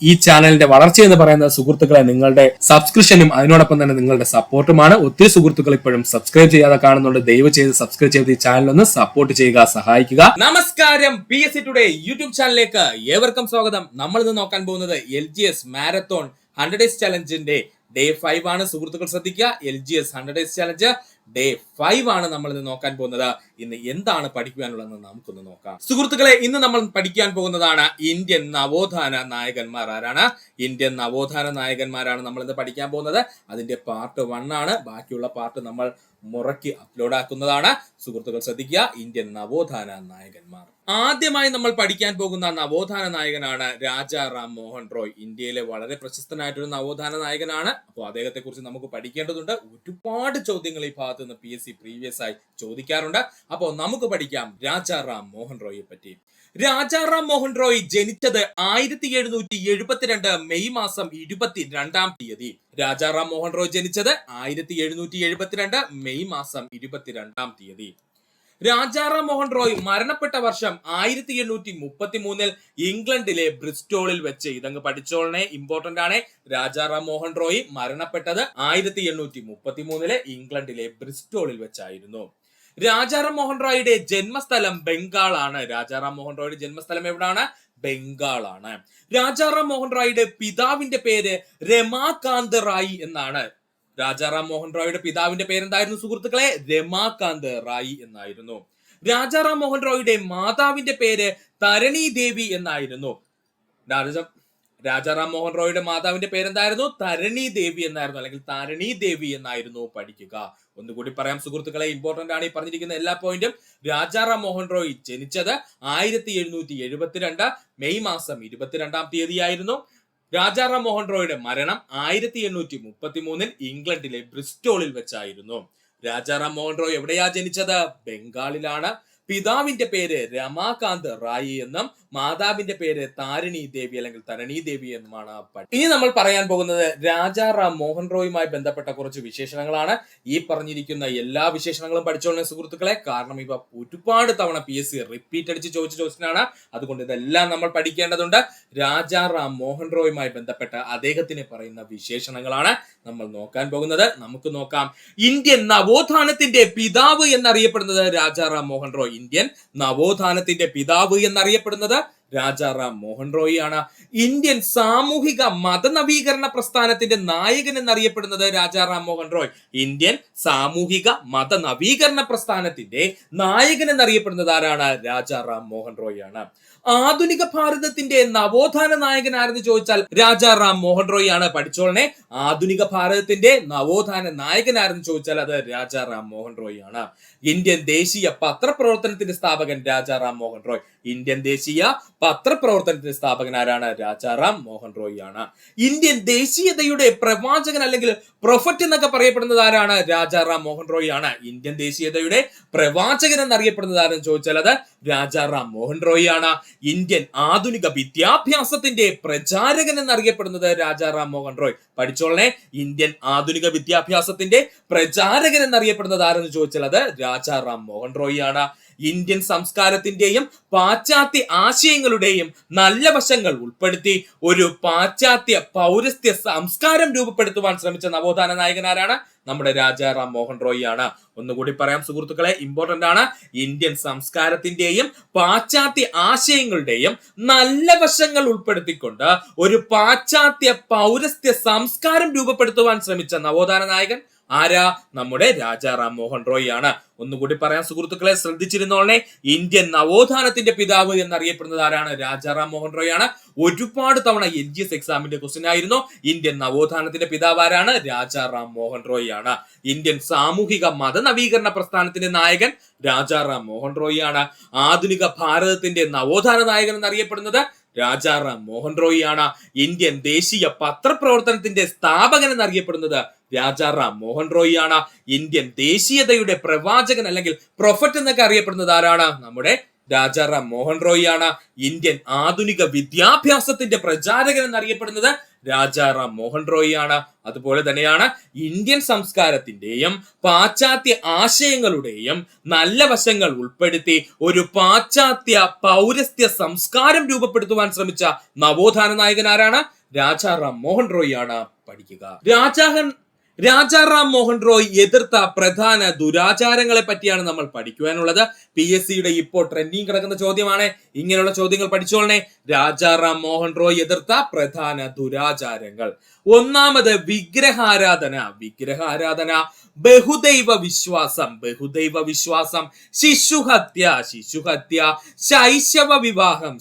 ഈ ചാനലിന്റെ വളർച്ച എന്ന് പറയുന്ന സുഹൃത്തുക്കളെ നിങ്ങളുടെ സബ്സ്ക്രിപ്ഷനും അതിനോടൊപ്പം തന്നെ നിങ്ങളുടെ സപ്പോർട്ടുമാണ്. ഒത്തിരി സുഹൃത്തുക്കൾ ഇപ്പോഴും സബ്സ്ക്രൈബ് ചെയ്യാതെ കാണുന്നുണ്ട്. ദയവ് ചെയ്ത് സബ്സ്ക്രൈബ് ചെയ്ത് ഈ ചാനൽ ഒന്ന് സപ്പോർട്ട് ചെയ്യുക, സഹായിക്കുക. നമസ്കാരം, PSC ടുഡേ യൂട്യൂബ് ചാനലിലേക്ക് ഏവർക്കും സ്വാഗതം. നമ്മൾ ഇന്ന് നോക്കാൻ പോകുന്നത് LGS മാരത്തോൺ 100 ഡേയ്സ് ചലഞ്ചിന്റെ ഡേ 5 ആണ്. സുഹൃത്തുക്കൾ ശ്രദ്ധിക്കുക, LGS 100 ഡേയ്സ് ചലഞ്ച് ഡേ 5 ആണ് നമ്മൾ ഇന്ന് നോക്കാൻ പോകുന്നത്. ഇന്ന് എന്താണ് പഠിക്കുവാനുള്ളതെന്ന് നമുക്കൊന്ന് നോക്കാം. സുഹൃത്തുക്കളെ, ഇന്ന് നമ്മൾ പഠിക്കാൻ പോകുന്നതാണ് ഇന്ത്യൻ നവോത്ഥാന നായകന്മാർ ആരാണ്. ഇന്ത്യൻ നവോത്ഥാന നായകന്മാരാണ് നമ്മൾ ഇന്ന് പഠിക്കാൻ പോകുന്നത്. അതിന്റെ പാർട്ട് 1 ആണ്. ബാക്കിയുള്ള പാർട്ട് നമ്മൾ മുറയ്ക്ക് അപ്ലോഡ് ആക്കുന്നതാണ്. സുഹൃത്തുക്കൾ ശ്രദ്ധിക്കുക, ഇന്ത്യൻ നവോത്ഥാന നായകന്മാർ. ആദ്യമായി നമ്മൾ പഠിക്കാൻ പോകുന്ന നവോത്ഥാന നായകനാണ് രാജാ റാം മോഹൻ റോയ്. ഇന്ത്യയിലെ വളരെ പ്രശസ്തനായിട്ടൊരു നവോത്ഥാന നായകനാണ്. അപ്പോൾ അദ്ദേഹത്തെ കുറിച്ച് നമുക്ക് പഠിക്കേണ്ടതുണ്ട്. ഒരുപാട് ചോദ്യങ്ങൾ ഈ ഭാഗത്ത് നിന്ന് PSC പ്രീവിയസ് ആയി ചോദിക്കാറുണ്ട്. അപ്പോൾ നമുക്ക് പഠിക്കാം രാജാ റാം മോഹൻ റോയിയെ പറ്റി. രാജാ റാം മോഹൻ റോയ് ജനിച്ചത് 1772 മെയ് മാസം 22-ാം തീയതി. രാജാ റാം മോഹൻ റോയ് ജനിച്ചത് 1772 മെയ് മാസം 22-ാം തീയതി. രാജാ റാം മോഹൻ റോയ് മരണപ്പെട്ട വർഷം 1833 ഇംഗ്ലണ്ടിലെ ബ്രിസ്റ്റോളിൽ വെച്ച്. ഇതങ്ങ് പഠിച്ചോളനെ, ഇമ്പോർട്ടന്റ് ആണ്. രാജാ റാം മോഹൻ റോയ് മരണപ്പെട്ടത് 1833 ഇംഗ്ലണ്ടിലെ ബ്രിസ്റ്റോളിൽ വെച്ചായിരുന്നു. രാജാ റാം മോഹൻ റോയുടെ ജന്മസ്ഥലം ബംഗാളാണ്. രാജാ റാം മോഹൻ റോയുടെ ജന്മസ്ഥലം എവിടാണ്? ബംഗാളാണ്. രാജാ റാം മോഹൻ റോയുടെ പിതാവിന്റെ പേര് രമാകാന്ത് റായ് എന്നാണ്. രാജാ റാം മോഹൻ റോയുടെ പിതാവിന്റെ പേരെന്തായിരുന്നു സുഹൃത്തുക്കളെ? രമാകാന്ത് റായ് എന്നായിരുന്നു. രാജാ റാം മോഹൻ റോയുടെ മാതാവിന്റെ പേര് തരണി ദേവി എന്നായിരുന്നു. രാജാ റാം മോഹൻ റോയുടെ മാതാവിന്റെ പേരെന്തായിരുന്നു? തരണി ദേവി എന്നായിരുന്നു, അല്ലെങ്കിൽ താരണി ദേവി എന്നായിരുന്നു. പഠിക്കുക. ഒന്നുകൂടി പറയാം സുഹൃത്തുക്കളെ, ഇമ്പോർട്ടന്റ് ആണ് ഈ പറഞ്ഞിരിക്കുന്ന എല്ലാ പോയിന്റും. രാജാ റാം മോഹൻ റോയ് ജനിച്ചത് 1772 മെയ് മാസം 22-ാം തീയതിയായിരുന്നു. രാജാ റാം മോഹൻ റോയുടെ മരണം 1833 ഇംഗ്ലണ്ടിലെ ബ്രിസ്റ്റോളിൽ വെച്ചായിരുന്നു. രാജാ റാം മോഹൻ റോയ് എവിടെയാ ജനിച്ചത്? ബംഗാളിലാണ്. പിതാവിന്റെ പേര് രമാകാന്ത് റായി എന്നും മാതാവിന്റെ പേര് താരണി ദേവി അല്ലെങ്കിൽ തരണി ദേവി എന്നുമാണ്. ഇനി നമ്മൾ പറയാൻ പോകുന്നത് രാജാ റാം മോഹൻ റോയുമായി ബന്ധപ്പെട്ട കുറച്ച് വിശേഷണങ്ങളാണ്. ഈ പറഞ്ഞിരിക്കുന്ന എല്ലാ വിശേഷണങ്ങളും പഠിച്ചോളൂ സുഹൃത്തുക്കളെ, കാരണം ഇവ ഒരുപാട് തവണ PSC റിപ്പീറ്റ് അടിച്ച് ചോദിച്ച ചോദ്യമാണ്. അതുകൊണ്ട് ഇതെല്ലാം നമ്മൾ പഠിക്കേണ്ടതുണ്ട്. രാജാ റാം മോഹൻ റോയുമായി ബന്ധപ്പെട്ട അദ്ദേഹത്തിന് പറയുന്ന വിശേഷണങ്ങളാണ് നമ്മൾ നോക്കാൻ പോകുന്നത്. നമുക്ക് നോക്കാം. ഇന്ത്യൻ നവോത്ഥാനത്തിന്റെ പിതാവ് എന്നറിയപ്പെടുന്നത് രാജാ റാം മോഹൻ റോയ്. ഇന്ത്യൻ നവോത്ഥാനത്തിന്റെ പിതാവ് എന്നറിയപ്പെടുന്നത് രാജാ റാം മോഹൻ റോയ് ആണ്. ഇന്ത്യൻ സാമൂഹിക മതനവീകരണ പ്രസ്ഥാനത്തിന്റെ നായകൻ എന്നറിയപ്പെടുന്നത് രാജാ റാം മോഹൻ റോയ്. ഇന്ത്യൻ സാമൂഹിക മതനവീകരണ പ്രസ്ഥാനത്തിന്റെ നായകൻ എന്നറിയപ്പെടുന്നത് ആരാണ്? രാജാ റാം മോഹൻ റോയ് ആണ്. ആധുനിക ഭാരതത്തിന്റെ നവോത്ഥാന നായകൻ ആരെന്ന് ചോദിച്ചാൽ രാജാ റാം മോഹൻ റോയ് ആണ്. പഠിച്ചോളനെ, ആധുനിക ഭാരതത്തിന്റെ നവോത്ഥാന നായകൻ ആരെന്ന് ചോദിച്ചാൽ അത് രാജാ റാം മോഹൻ റോയ് ആണ്. ഇന്ത്യൻ ദേശീയ പത്രപ്രവർത്തനത്തിന്റെ സ്ഥാപകൻ രാജാ റാം മോഹൻ റോയ്. ഇന്ത്യൻ ദേശീയ പത്രപ്രവർത്തനത്തിന്റെ സ്ഥാപകൻ ആരാണ്? രാജാ റാം മോഹൻ റോയ് ആണ്. ഇന്ത്യൻ ദേശീയതയുടെ പ്രവാചകൻ അല്ലെങ്കിൽ പ്രൊഫറ്റ് എന്നൊക്കെ പറയപ്പെടുന്നത് ആരാണ്? രാജാ റാം മോഹൻ റോയ് ആണ്. ഇന്ത്യൻ ദേശീയതയുടെ പ്രവാചകൻ എന്നറിയപ്പെടുന്നത് ആരെന്ന് ചോദിച്ചാൽ അത് രാജാ റാം മോഹൻ റോയ് ആണ്. ഇന്ത്യൻ ആധുനിക വിദ്യാഭ്യാസത്തിന്റെ പ്രചാരകൻ എന്നറിയപ്പെടുന്നത് രാജാ റാം മോഹൻ റോയ്. പഠിച്ചോളനെ, ഇന്ത്യൻ ആധുനിക വിദ്യാഭ്യാസത്തിന്റെ പ്രചാരകൻ എന്നറിയപ്പെടുന്നത് ആരെന്ന് ചോദിച്ചാൽ അത് രാജാ റാം മോഹൻ റോയ് ആണ്. ഇന്ത്യൻ സംസ്കാരത്തിന്റെയും പാശ്ചാത്യ ആശയങ്ങളുടെയും നല്ല വശങ്ങൾ ഉൾപ്പെടുത്തി ഒരു പാശ്ചാത്യ പൗരസ്ത്യ സംസ്കാരം രൂപപ്പെടുത്തുവാൻ ശ്രമിച്ച നവോത്ഥാന നായകൻ ആരാണ്? നമ്മുടെ രാജാ റാം മോഹൻ റോയ് ആണ്. ഒന്നുകൂടി പറയാം സുഹൃത്തുക്കളെ, ഇമ്പോർട്ടന്റ് ആണ്. ഇന്ത്യൻ സംസ്കാരത്തിന്റെയും പാശ്ചാത്യ ആശയങ്ങളുടെയും നല്ല വശങ്ങൾ ഉൾപ്പെടുത്തിക്കൊണ്ട് ഒരു പാശ്ചാത്യ പൗരസ്ത്യ സംസ്കാരം രൂപപ്പെടുത്തുവാൻ ശ്രമിച്ച നവോത്ഥാന നായകൻ ആരാ? നമ്മുടെ രാജാ റാം മോഹൻ റോയ് ആണ്. ഒന്നുകൂടി പറയാം സുഹൃത്തുക്കളെ, ശ്രദ്ധിച്ചിരുന്നോളെ, ഇന്ത്യൻ നവോത്ഥാനത്തിന്റെ പിതാവ് എന്നറിയപ്പെടുന്നത് ആരാണ്? രാജാ റാം മോഹൻ റോയ് ആണ്. ഒരുപാട് തവണ LGS എക്സാമിന്റെ ക്വസ്റ്റ്യൻ ആയിരുന്നു. ഇന്ത്യൻ നവോത്ഥാനത്തിന്റെ പിതാവ് ആരാണ്? രാജാ റാം മോഹൻ റോയ് ആണ്. ഇന്ത്യൻ സാമൂഹിക മതനവീകരണ പ്രസ്ഥാനത്തിന്റെ നായകൻ രാജാ റാം മോഹൻ റോയ് ആണ്. ആധുനിക ഭാരതത്തിന്റെ നവോത്ഥാന നായകൻ എന്നറിയപ്പെടുന്നത് രാജാ റാം മോഹൻ റോയ് ആണ്. ഇന്ത്യൻ ദേശീയ പത്രപ്രവർത്തനത്തിന്റെ സ്ഥാപകൻ എന്നറിയപ്പെടുന്നത് രാജാ റാം മോഹൻ റോയ് ആണ്. ഇന്ത്യൻ ദേശീയതയുടെ പ്രവാചകൻ അല്ലെങ്കിൽ പ്രൊഫറ്റ് എന്നൊക്കെ അറിയപ്പെടുന്നത് ആരാണ്? നമ്മുടെ രാജാ റാം മോഹൻ റോയ് ആണ്. ഇന്ത്യൻ ആധുനിക വിദ്യാഭ്യാസത്തിന്റെ പ്രചാരകൻ എന്നറിയപ്പെടുന്നത് രാജാറാം മോഹൻ റോയ് ആണ്. അതുപോലെ തന്നെയാണ് ഇന്ത്യൻ സംസ്കാരത്തിന്റെയും പാശ്ചാത്യ ആശയങ്ങളുടെയും നല്ല വശങ്ങൾ ഉൾപ്പെടുത്തി ഒരു പാശ്ചാത്യ പൗരസ്ത്യ സംസ്കാരം രൂപപ്പെടുത്തുവാൻ ശ്രമിച്ച നവോത്ഥാന നായകൻ ആരാണ്? രാജാറാം മോഹൻ റോയ് ആണ്. പഠിക്കുക. രാജാറാം മോഹൻ റോയ് എതിർത്ത പ്രധാന ദുരാചാരങ്ങളെ പറ്റിയാണ് നമ്മൾ പഠിക്കുവാനുള്ളത്. PSCയുടെ ഇപ്പോൾ ട്രെൻഡിങ് കിടക്കുന്ന ചോദ്യമാണ്. ഇങ്ങനെയുള്ള ചോദ്യങ്ങൾ പഠിച്ചോളണേ. രാജാറാം മോഹൻ റോയ് എതിർത്ത പ്രധാന ദുരാചാരങ്ങൾ. ഒന്നാമത് വിഗ്രഹാരാധന. ബഹുദൈവ വിശ്വാസം, ശിശുഹത്യ, ശൈശവ വിവാഹം,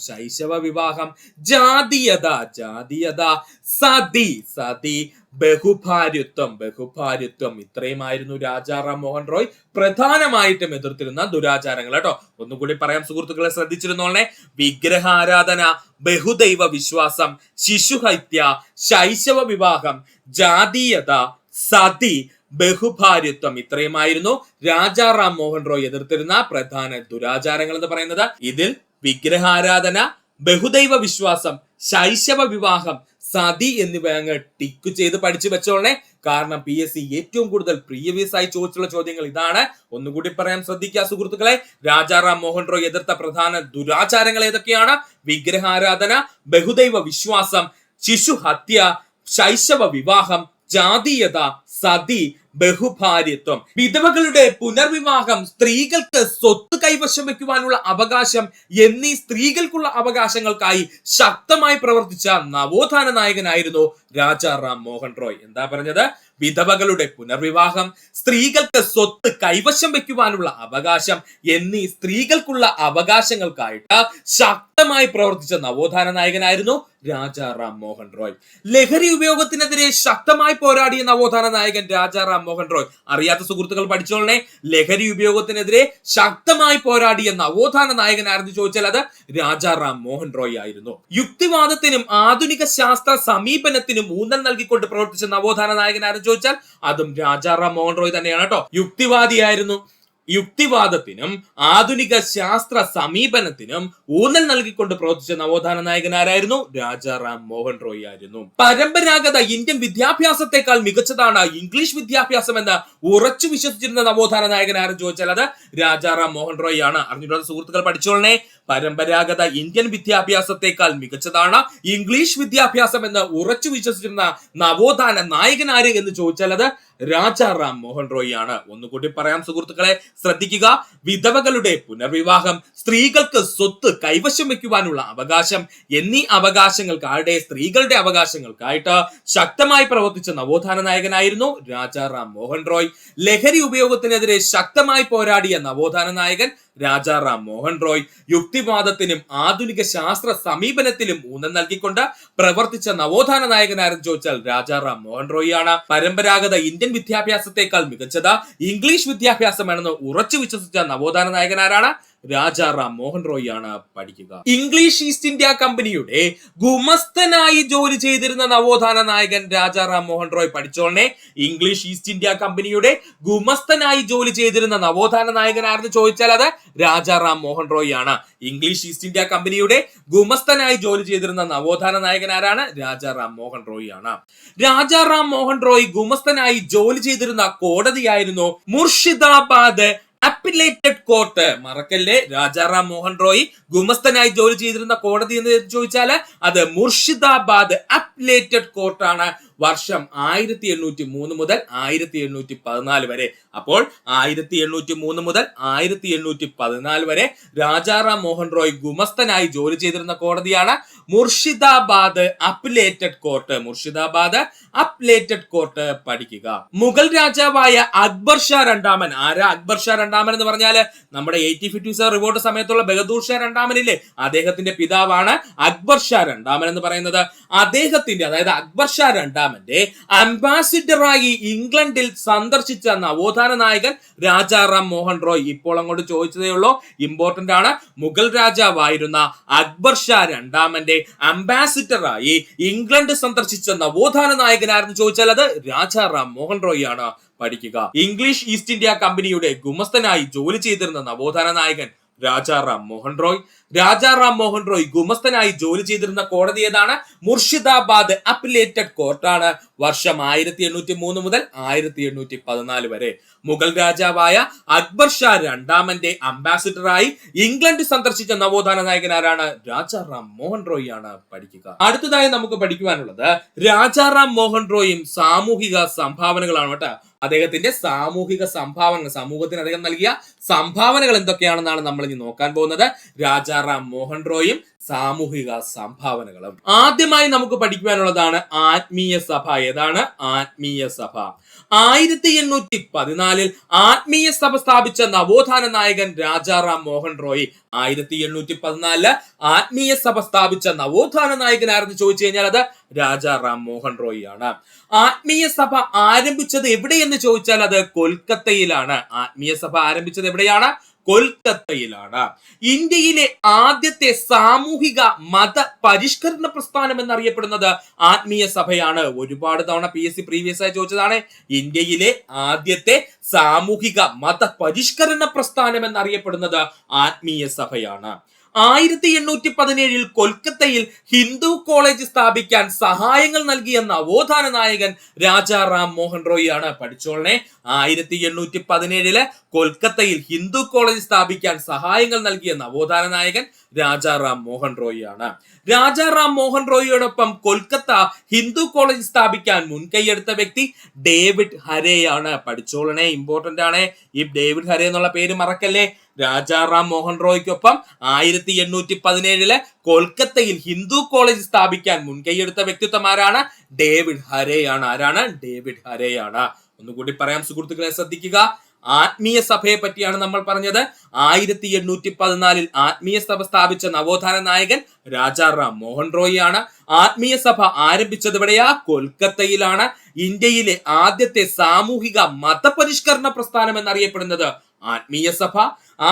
ജാതീയത, സതി, ബഹുഭാര്യത്വം. ഇത്രയുമായിരുന്നു രാജാറാം മോഹൻ റോയ് പ്രധാനമായിട്ടും എതിർത്തിരുന്ന ദുരാചാരങ്ങൾ കേട്ടോ. ഒന്നുകൂടി പറയാം സുഹൃത്തുക്കളെ, ശ്രദ്ധിച്ചിരുന്നോളെ. വിഗ്രഹാരാധന, ബഹുദൈവ വിശ്വാസം, ശിശുഹത്യ, ശൈശവ വിവാഹം, ജാതീയത, സതി, ബഹുഭാര്യത്വം. ഇത്രയുമായിരുന്നു രാജാറാം മോഹൻ റോയ് എതിർത്തിരുന്ന പ്രധാന ദുരാചാരങ്ങൾ എന്ന് പറയുന്നത്. ഇതിൽ വിഗ്രഹാരാധന, ബഹുദൈവ വിശ്വാസം, ശൈശവ വിവാഹം, സതി എന്നിവ അങ്ങ് ടിക്ക് ചെയ്ത് പഠിച്ചു വെച്ചോളെ. കാരണം PSC ഏറ്റവും കൂടുതൽ പ്രീവിയസ് ആയി ചോദിച്ചുള്ള ചോദ്യങ്ങൾ ഇതാണ്. ഒന്നുകൂടി പറയാൻ ശ്രദ്ധിക്കുക സുഹൃത്തുക്കളെ. രാജാറാം മോഹൻ റോയ് എതിർത്ത പ്രധാന ദുരാചാരങ്ങൾ ഏതൊക്കെയാണ്? വിഗ്രഹാരാധന, ബഹുദൈവ വിശ്വാസം, ശിശുഹത്യ, ശൈശവ വിവാഹം, ജാതീയത, സതി, ബഹുഭാര്യത്വം. വിധവകളുടെ പുനർവിവാഹം, സ്ത്രീകൾക്ക് സ്വത്ത് കൈവശം വെക്കുവാനുള്ള അവകാശം എന്നീ സ്ത്രീകൾക്കുള്ള അവകാശങ്ങൾക്കായി ശക്തമായി പ്രവർത്തിച്ച നവോത്ഥാന നായകനായിരുന്നു രാജാറാം മോഹൻ റോയ്. എന്താ പറഞ്ഞത്? വിധവകളുടെ പുനർവിവാഹം, സ്ത്രീകൾക്ക് സ്വത്ത് കൈവശം വെക്കുവാനുള്ള അവകാശം എന്നീ സ്ത്രീകൾക്കുള്ള അവകാശങ്ങൾക്കായിട്ട് ശക്തമായി പ്രവർത്തിച്ച നവോത്ഥാന നായകനായിരുന്നു രാജാറാം മോഹൻ റോയ്. ലഹരി ഉപയോഗത്തിനെതിരെ ശക്തമായി പോരാടിയ നവോത്ഥാന നായകൻ രാജാറാം മോഹൻ റോയ്. അറിയാത്ത സുഹൃത്തുക്കൾ പഠിച്ചോളണേ. ലഹരി ഉപയോഗത്തിനെതിരെ ശക്തമായി പോരാടിയ നവോത്ഥാന നായകനായിരുന്നു ചോദിച്ചാൽ അത് രാജാറാം മോഹൻ റോയ് ആയിരുന്നു. യുക്തിവാദത്തിനും ആധുനിക ശാസ്ത്ര സമീപനത്തിനും ഊന്നൽ നൽകിക്കൊണ്ട് പ്രവർത്തിച്ച നവോത്ഥാന നായകനായിരുന്നു ചോദിച്ചാൽ അതും രാജാറാം മോഹൻ റോയ് തന്നെയാണ് കേട്ടോ. യുക്തിവാദിയായിരുന്നു. യുക്തിവാദത്തിനും ആധുനിക ശാസ്ത്ര സമീപനത്തിനും ഊന്നൽ നൽകിക്കൊണ്ട് പ്രവർത്തിച്ച നവോത്ഥാന നായകനാരായിരുന്നു? രാജാറാം മോഹൻ റോയ് ആയിരുന്നു. പരമ്പരാഗത ഇന്ത്യൻ വിദ്യാഭ്യാസത്തെക്കാൾ മികച്ചതാണ് ഇംഗ്ലീഷ് വിദ്യാഭ്യാസം എന്ന് ഉറച്ചു വിശ്വസിച്ചിരുന്ന നവോത്ഥാന നായകനാരും ചോദിച്ചാൽ അത് രാജാറാം മോഹൻ റോയ് ആണ്. അറിഞ്ഞിട്ടുള്ള സുഹൃത്തുക്കൾ പഠിച്ചോളണേ. പരമ്പരാഗത ഇന്ത്യൻ വിദ്യാഭ്യാസത്തെക്കാൾ മികച്ചതാണ് ഇംഗ്ലീഷ് വിദ്യാഭ്യാസം എന്ന് ഉറച്ചു വിശ്വസിച്ചിരുന്ന നവോത്ഥാന നായകനാര് എന്ന് ചോദിച്ചാൽ അത് രാജാറാം മോഹൻ റോയ് ആണ്. ഒന്നുകൂടി പറയാം സുഹൃത്തുക്കളെ, ശ്രദ്ധിക്കുക. വിധവകളുടെ പുനർവിവാഹം, സ്ത്രീകൾക്ക് സ്വത്ത് കൈവശം വെക്കുവാനുള്ള അവകാശം എന്നീ അവകാശങ്ങൾക്കായിട്ട് സ്ത്രീകളുടെ അവകാശങ്ങൾക്കായിട്ട് ശക്തമായി പ്രവർത്തിച്ച നവോത്ഥാന നായകനായിരുന്നു രാജാറാം മോഹൻ റോയ്. ലഹരി ഉപയോഗത്തിനെതിരെ ശക്തമായി പോരാടിയ നവോത്ഥാന നായകൻ രാജാറാം മോഹൻ റോയ്. യുക്തിവാദത്തിനും ആധുനിക ശാസ്ത്ര സമീപനത്തിലും ഊന്നൽ നൽകിക്കൊണ്ട് പ്രവർത്തിച്ച നവോത്ഥാന നായകനാരെന്ന് ചോദിച്ചാൽ രാജാറാം മോഹൻ റോയ് ആണ്. പരമ്പരാഗത ഇന്ത്യൻ വിദ്യാഭ്യാസത്തെക്കാൾ മികച്ചത് ഇംഗ്ലീഷ് വിദ്യാഭ്യാസമാണെന്ന് ഉറച്ചു വിശ്വസിച്ച നവോത്ഥാന നായകനാരാണ്? രാജാറാം മോഹൻ റോയ് ആണ്. പഠിക്കുക. ഇംഗ്ലീഷ് ഈസ്റ്റ് ഇന്ത്യ കമ്പനിയുടെ ഗുമസ്തനായി ജോലി ചെയ്തിരുന്ന നവോത്ഥാന നായകൻ രാജാറാം മോഹൻ റോയ്. പഠിച്ചോളനെ. ഇംഗ്ലീഷ് ഈസ്റ്റ് ഇന്ത്യ കമ്പനിയുടെ ഗുമസ്തനായി ജോലി ചെയ്തിരുന്ന നവോത്ഥാന നായകൻ ആരെന്ന് ചോദിച്ചാൽ അത് രാജാറാം മോഹൻ റോയ് ആണ്. ഇംഗ്ലീഷ് ഈസ്റ്റ് ഇന്ത്യ കമ്പനിയുടെ ഗുമസ്തനായി ജോലി ചെയ്തിരുന്ന നവോത്ഥാന നായകൻ ആരാണ്? രാജാറാം മോഹൻ റോയ് ആണ്. രാജാറാം മോഹൻ റോയ് ഗുമസ്തനായി ജോലി ചെയ്തിരുന്ന കോടതിയായിരുന്നു മുർഷിദാബാദ് അപ്പിലേറ്റഡ് കോർട്ട്. മറക്കല്ലേ, രാജാറാം മോഹൻ റോയ് ഗുമസ്തനായി ജോലി ചെയ്തിരുന്ന കോടതി എന്ന് ചോദിച്ചാല് അത് മുർഷിദാബാദ് അപ്പിലേറ്റഡ് കോർട്ടാണ്. വർഷം 1803 മുതൽ 1814 വരെ. അപ്പോൾ 1803 മുതൽ 1814 വരെ രാജാറാം മോഹൻ റോയ് ഗുമസ്തനായി ജോലി ചെയ്തിരുന്ന കോടതിയാണ് മുർഷിദാബാദ് അപ്പിലേറ്റഡ് കോർട്ട്. മുർഷിദാബാദ് അപ്പിലേറ്റഡ് കോർട്ട്. പഠിക്കുക. മുഗൾ രാജാവായ അക്ബർ ഷാ രണ്ടാമൻ. ആരാ അക്ബർ ഷാ രണ്ടാമൻ എന്ന് പറഞ്ഞാല് നമ്മുടെ 1857 റിവോൾട്ട് സമയത്തുള്ള ബഹദൂർ ഷാ രണ്ടാമനില്ലേ, അദ്ദേഹത്തിന്റെ പിതാവാണ് അക്ബർ ഷാ രണ്ടാമൻ എന്ന് പറയുന്നത്. അദ്ദേഹത്തിന്റെ, അതായത് അക്ബർ ഷാ രണ്ടാമന്റെ അംബാസിഡറായി ഇംഗ്ലണ്ടിൽ സന്ദർശിച്ച നവോത്ഥാന നായകൻ രാജാറാം മോഹൻ റോയ്. ഇപ്പോൾ അങ്ങോട്ട് ചോദിച്ചതേ ഉള്ളൂ, ഇമ്പോർട്ടന്റ് ആണ്. മുഗൾ രാജാവായിരുന്ന അക്ബർ ഷാ രണ്ടാമന്റെ അംബാസിഡറായി ഇംഗ്ലണ്ട് സന്ദർശിച്ച നവോത്ഥാന നായകനായിരുന്നു ചോദിച്ചാൽ അത് രാജാറാം മോഹൻ റോയ് ആണ്. പഠിക്കുക. ഇംഗ്ലീഷ് ഈസ്റ്റ് ഇന്ത്യ കമ്പനിയുടെ ഗുമസ്തനായി ജോലി ചെയ്തിരുന്ന നവോത്ഥാന നായകൻ രാജാറാം മോഹൻ റോയ്. രാജാറാം മോഹൻ റോയ് ഗുമസ്തനായി ജോലി ചെയ്തിരുന്ന കോടതി ഏതാണ്? മുർഷിദാബാദ് അപ്പിലേറ്റഡ് കോർട്ടാണ്. വർഷം 1803 മുതൽ 1814 വരെ. മുഗൾ രാജാവായ അക്ബർ ഷാ രണ്ടാമന്റെ അംബാസിഡറായി ഇംഗ്ലണ്ട് സന്ദർശിച്ച നവോത്ഥാന നായകൻ ആരാണ്? രാജാറാം മോഹൻ റോയ് ആണ്. പഠിക്കുക. അടുത്തതായി നമുക്ക് പഠിക്കുവാനുള്ളത് രാജാറാം മോഹൻ റോയും സാമൂഹിക സംഭാവനകളാണ് കേട്ടോ. അദ്ദേഹത്തിന്റെ സാമൂഹിക സംഭാവനകൾ, സമൂഹത്തിന് അദ്ദേഹം നൽകിയ സംഭാവനകൾ എന്തൊക്കെയാണെന്നാണ് നമ്മൾ ഇനി നോക്കാൻ പോകുന്നത്. രാജാറാം മോഹൻ റോയും സാമൂഹിക സംഭാവനകളും. ആദ്യമായി നമുക്ക് പഠിക്കുവാനുള്ളതാണ് ആത്മീയ സഭ. ഏതാണ് ആത്മീയ സഭ? 1814 ആത്മീയ സഭ സ്ഥാപിച്ച നവോത്ഥാന നായകൻ രാജാറാം മോഹൻ റോയ്. 1814 ആത്മീയ സഭ സ്ഥാപിച്ച നവോത്ഥാന നായകൻ ആരെന്ന് ചോദിച്ചു കഴിഞ്ഞാൽ അത് രാജാറാം മോഹൻ റോയ് ആണ്. ആത്മീയ സഭ ആരംഭിച്ചത് എവിടെയെന്ന് ചോദിച്ചാൽ അത് കൊൽക്കത്തയിലാണ്. ആത്മീയ സഭ ആരംഭിച്ചത് എവിടെയാണ്? കൊൽക്കത്തയിലാണ്. ഇന്ത്യയിലെ ആദ്യത്തെ സാമൂഹിക മത പരിഷ്കരണ പ്രസ്ഥാനം എന്നറിയപ്പെടുന്നത് ആത്മീയ സഭയാണ്. ഒരുപാട് തവണ PSC പ്രീവിയസ് ആയി ചോദിച്ചതാണ്. ഇന്ത്യയിലെ ആദ്യത്തെ സാമൂഹിക മത പരിഷ്കരണ പ്രസ്ഥാനം എന്നറിയപ്പെടുന്നത് ആത്മീയ സഭയാണ്. 1817 കൊൽക്കത്തയിൽ ഹിന്ദു കോളേജ് സ്ഥാപിക്കാൻ സഹായങ്ങൾ നൽകിയ നവോത്ഥാന നായകൻ രാജാറാം മോഹൻ റോയ് ആണ്. പഠിച്ചോളനെ. 1817 കൊൽക്കത്തയിൽ ഹിന്ദു കോളേജ് സ്ഥാപിക്കാൻ സഹായങ്ങൾ നൽകിയ നവോത്ഥാന നായകൻ രാജാറാം മോഹൻ റോയ് ആണ്. രാജാറാം മോഹൻ റോയിയോടൊപ്പം കൊൽക്കത്ത ഹിന്ദു കോളേജ് സ്ഥാപിക്കാൻ മുൻകൈയെടുത്ത വ്യക്തി ഡേവിഡ് ഹരെയാണ്. പഠിച്ചോളനെ. ഇമ്പോർട്ടന്റ് ആണ്. ഈ ഡേവിഡ് ഹരെ എന്നുള്ള പേര് മറക്കല്ലേ. രാജാറാം മോഹൻ റോയ്ക്കൊപ്പം 1817 കൊൽക്കത്തയിൽ ഹിന്ദു കോളേജ് സ്ഥാപിക്കാൻ മുൻകൈയെടുത്ത വ്യക്തിത്വം ആരാണ്? ഡേവിഡ് ഹരെയാണ്. ആരാണ്? ഡേവിഡ് ഹരെയാണ്. ഒന്നുകൂടി പറയാം സുഹൃത്തുക്കളെ, ശ്രദ്ധിക്കുക. ആത്മീയ സഭയെ പറ്റിയാണ് നമ്മൾ പറഞ്ഞത്. 1814 ആത്മീയ സഭ സ്ഥാപിച്ച നവോത്ഥാന നായകൻ രാജാറാം മോഹൻ റോയ് ആണ്. ആത്മീയ സഭ ആരംഭിച്ചത് എവിടെയാ? കൊൽക്കത്തയിലാണ്. ഇന്ത്യയിലെ ആദ്യത്തെ സാമൂഹിക മതപരിഷ്കരണ പ്രസ്ഥാനം എന്നറിയപ്പെടുന്നത് ആത്മീയ സഭ.